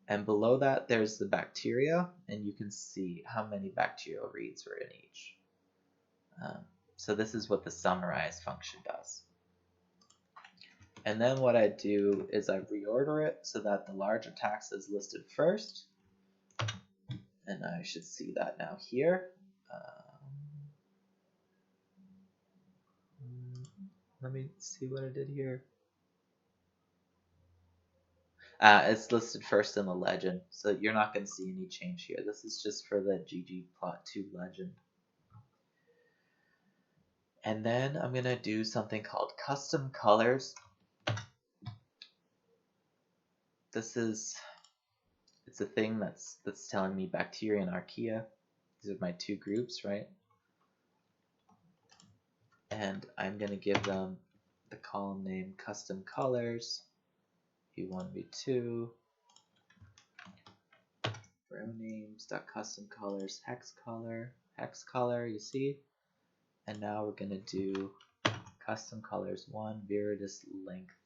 And below that, there's the bacteria, and you can see how many bacterial reads were in each. So this is what the summarize function does. And then what I do is I reorder it so that the larger taxa is listed first. And I should see that now here. Let me see what I did here. It's listed first in the legend, so you're not going to see any change here. This is just for the ggplot2 legend. And then I'm going to do something called custom colors. It's a thing that's telling me bacteria and archaea. These are my two groups, right? And I'm going to give them the column name custom colors, v1, v2, row names, custom colors, hex color, you see? And now we're going to do custom colors 1, viridis length.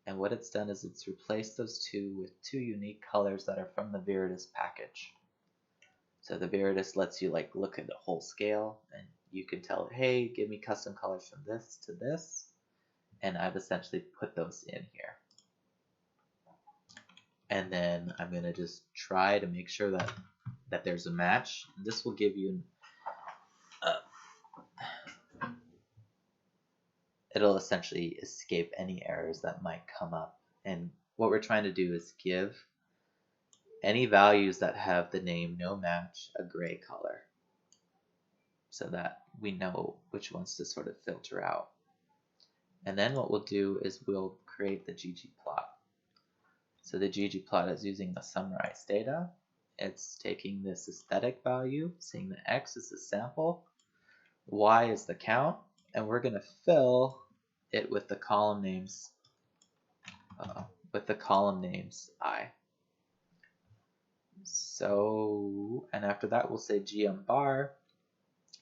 And what it's done is it's replaced those two with two unique colors that are from the viridis package. So the viridis lets you like look at the whole scale, and you can tell, hey, give me custom colors from this to this. And I've essentially put those in here. And then I'm going to just try to make sure that there's a match. And this will give you it'll essentially escape any errors that might come up. And what we're trying to do is give any values that have the name no match a gray color, so that we know which ones to sort of filter out. And then what we'll do is we'll create the ggplot. So the ggplot is using the summarize data. It's taking this aesthetic value, saying the x is the sample, y is the count, and we're going to fill it with the column names I. So, and after that we'll say gm bar.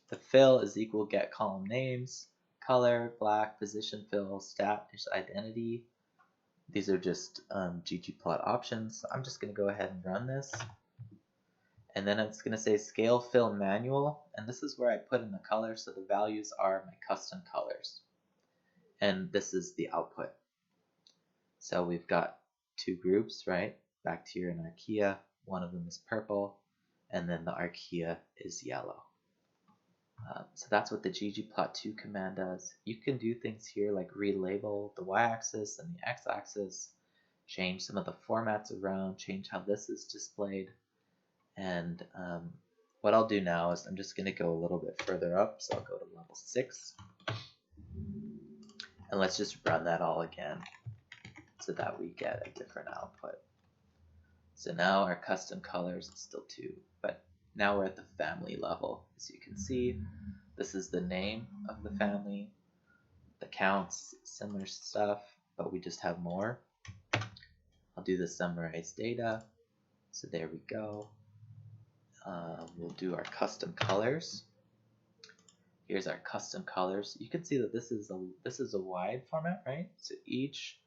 The fill is equal get column names, color, black, position fill, stat is identity. These are just ggplot options. So I'm just going to go ahead and run this. And then it's going to say scale fill manual, and this is where I put in the color, so the values are my custom colors. And this is the output. So we've got two groups, right? Bacteria and archaea. One of them is purple, and then the archaea is yellow. So that's what the ggplot2 command does. You can do things here like relabel the y-axis and the x-axis, change some of the formats around, change how this is displayed, and what I'll do now is I'm just going to go a little bit further up. So I'll go to level 6. And let's just run that all again so that we get a different output. So now our custom colors is still 2, but now we're at the family level. As you can see, this is the name of the family, the counts, similar stuff, but we just have more. I'll do the summarize data. So there we go. We'll do our custom colors. Here's our custom colors. You can see that this is a wide format, right? So each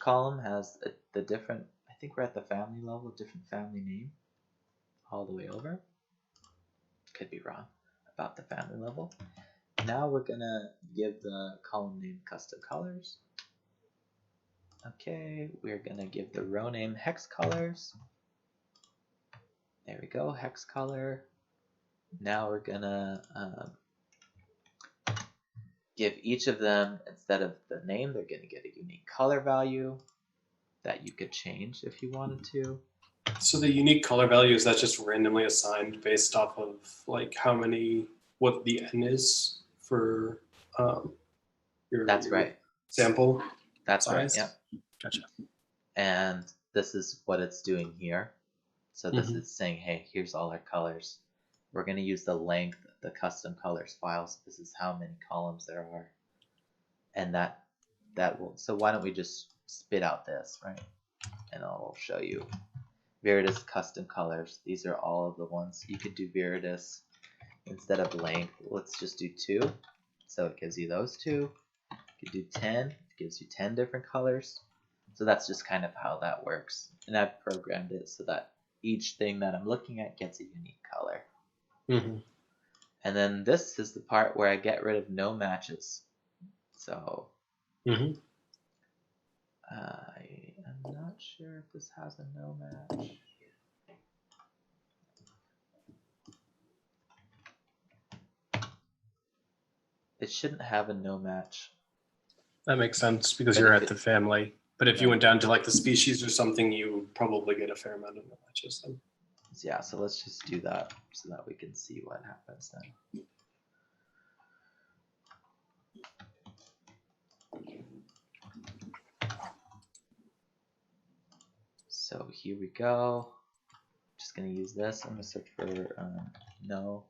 column has the different. I think we're at the family level, different family name, all the way over. Could be wrong about the family level. Now we're gonna give the column name custom colors. Okay, we're gonna give the row name hex colors. There we go, hex color. Now we're gonna give each of them, instead of the name, they're gonna get a unique color value that you could change if you wanted to. So the unique color value, is that just randomly assigned based off of like what the n is for your That's right. Sample? That's right, size? yeah. Gotcha. And this is what it's doing here. So this is saying, hey, here's all our colors. We're going to use the length of the custom colors file. So this is how many columns there are. And that will, so why don't we just spit out this, right? And I'll show you. Viridis custom colors. These are all of the ones. You could do Viridis instead of length. Let's just do 2. So it gives you those 2. You could do 10. It gives you 10 different colors. So that's just kind of how that works. And I've programmed it so that each thing that I'm looking at gets a unique color. And then this is the part where I get rid of no matches. So I am not sure if this has a no match. It shouldn't have a no match. That makes sense because But you're if at the family. But if you went down to like the species or something, you would probably get a fair amount of no matches then. Yeah, so let's just do that so that we can see what happens then. So here we go. Just gonna use this. I'm gonna search for no.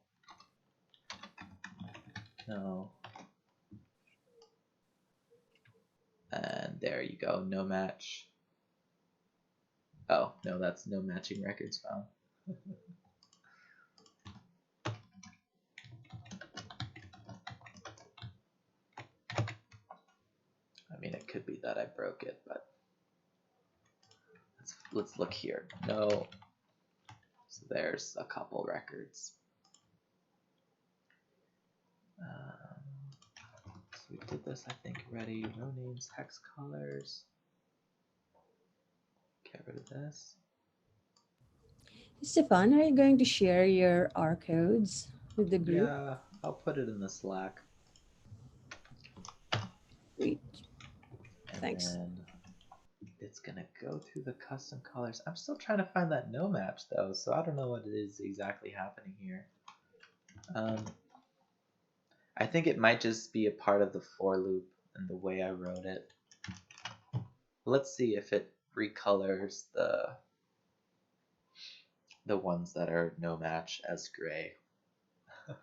And there you go, no match. Oh, no, that's no matching records found. I mean, it could be that I broke it, but let's look here. No. So there's a couple records. So we did this, I think, already. Row names, hex colors. Get rid of this. Stefan, are you going to share your R codes with the group? Yeah, I'll put it in the Slack. Great. And Thanks. then it's gonna go through the custom colors. I'm still trying to find that no match though, so I don't know what it is exactly happening here. I think it might just be a part of the for loop and the way I wrote it. Let's see if it recolors the ones that are no match as gray. I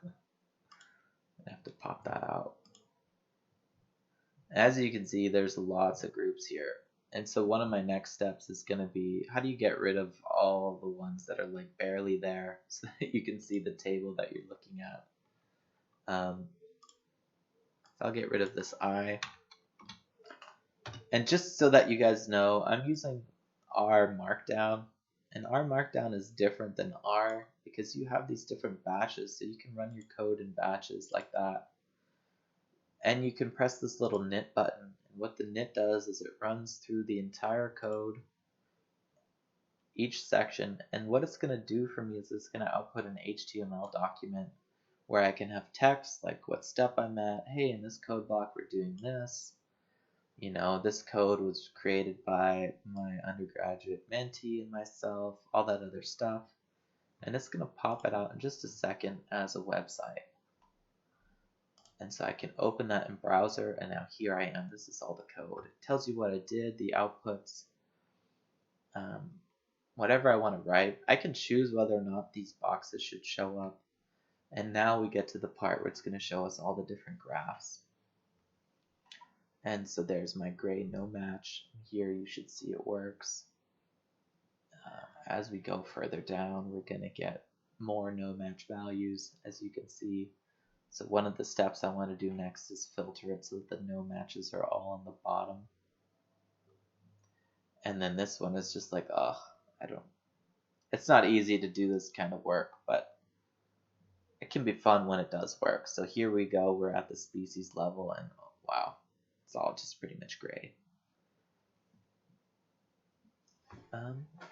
have to pop that out. As you can see, there's lots of groups here. And so one of my next steps is going to be, how do you get rid of all the ones that are like barely there so that you can see the table that you're looking at. I'll get rid of this I. And just so that you guys know, I'm using R Markdown. And R Markdown is different than R because you have these different batches. So you can run your code in batches like that. And you can press this little knit button. And what the knit does is it runs through the entire code, each section. And what it's going to do for me is it's going to output an HTML document where I can have text like what step I'm at. Hey, in this code block, we're doing this. You know, this code was created by my undergraduate mentee and myself, all that other stuff. And it's going to pop it out in just a second as a website. And so I can open that in browser, and now here I am. This is all the code. It tells you what I did, the outputs, whatever I want to write. I can choose whether or not these boxes should show up. And now we get to the part where it's going to show us all the different graphs. And so there's my gray no match. Here you should see it works. As we go further down, we're going to get more no match values, as you can see. So one of the steps I want to do next is filter it so that the no matches are all on the bottom. And then this one is just like, it's not easy to do this kind of work, but it can be fun when it does work. So here we go, we're at the species level, and wow, it's all just pretty much gray.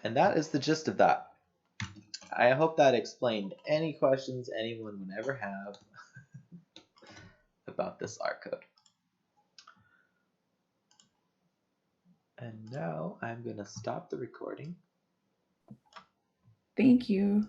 And that is the gist of that. I hope that explained any questions anyone would ever have about this R code. And now I'm going to stop the recording. Thank you.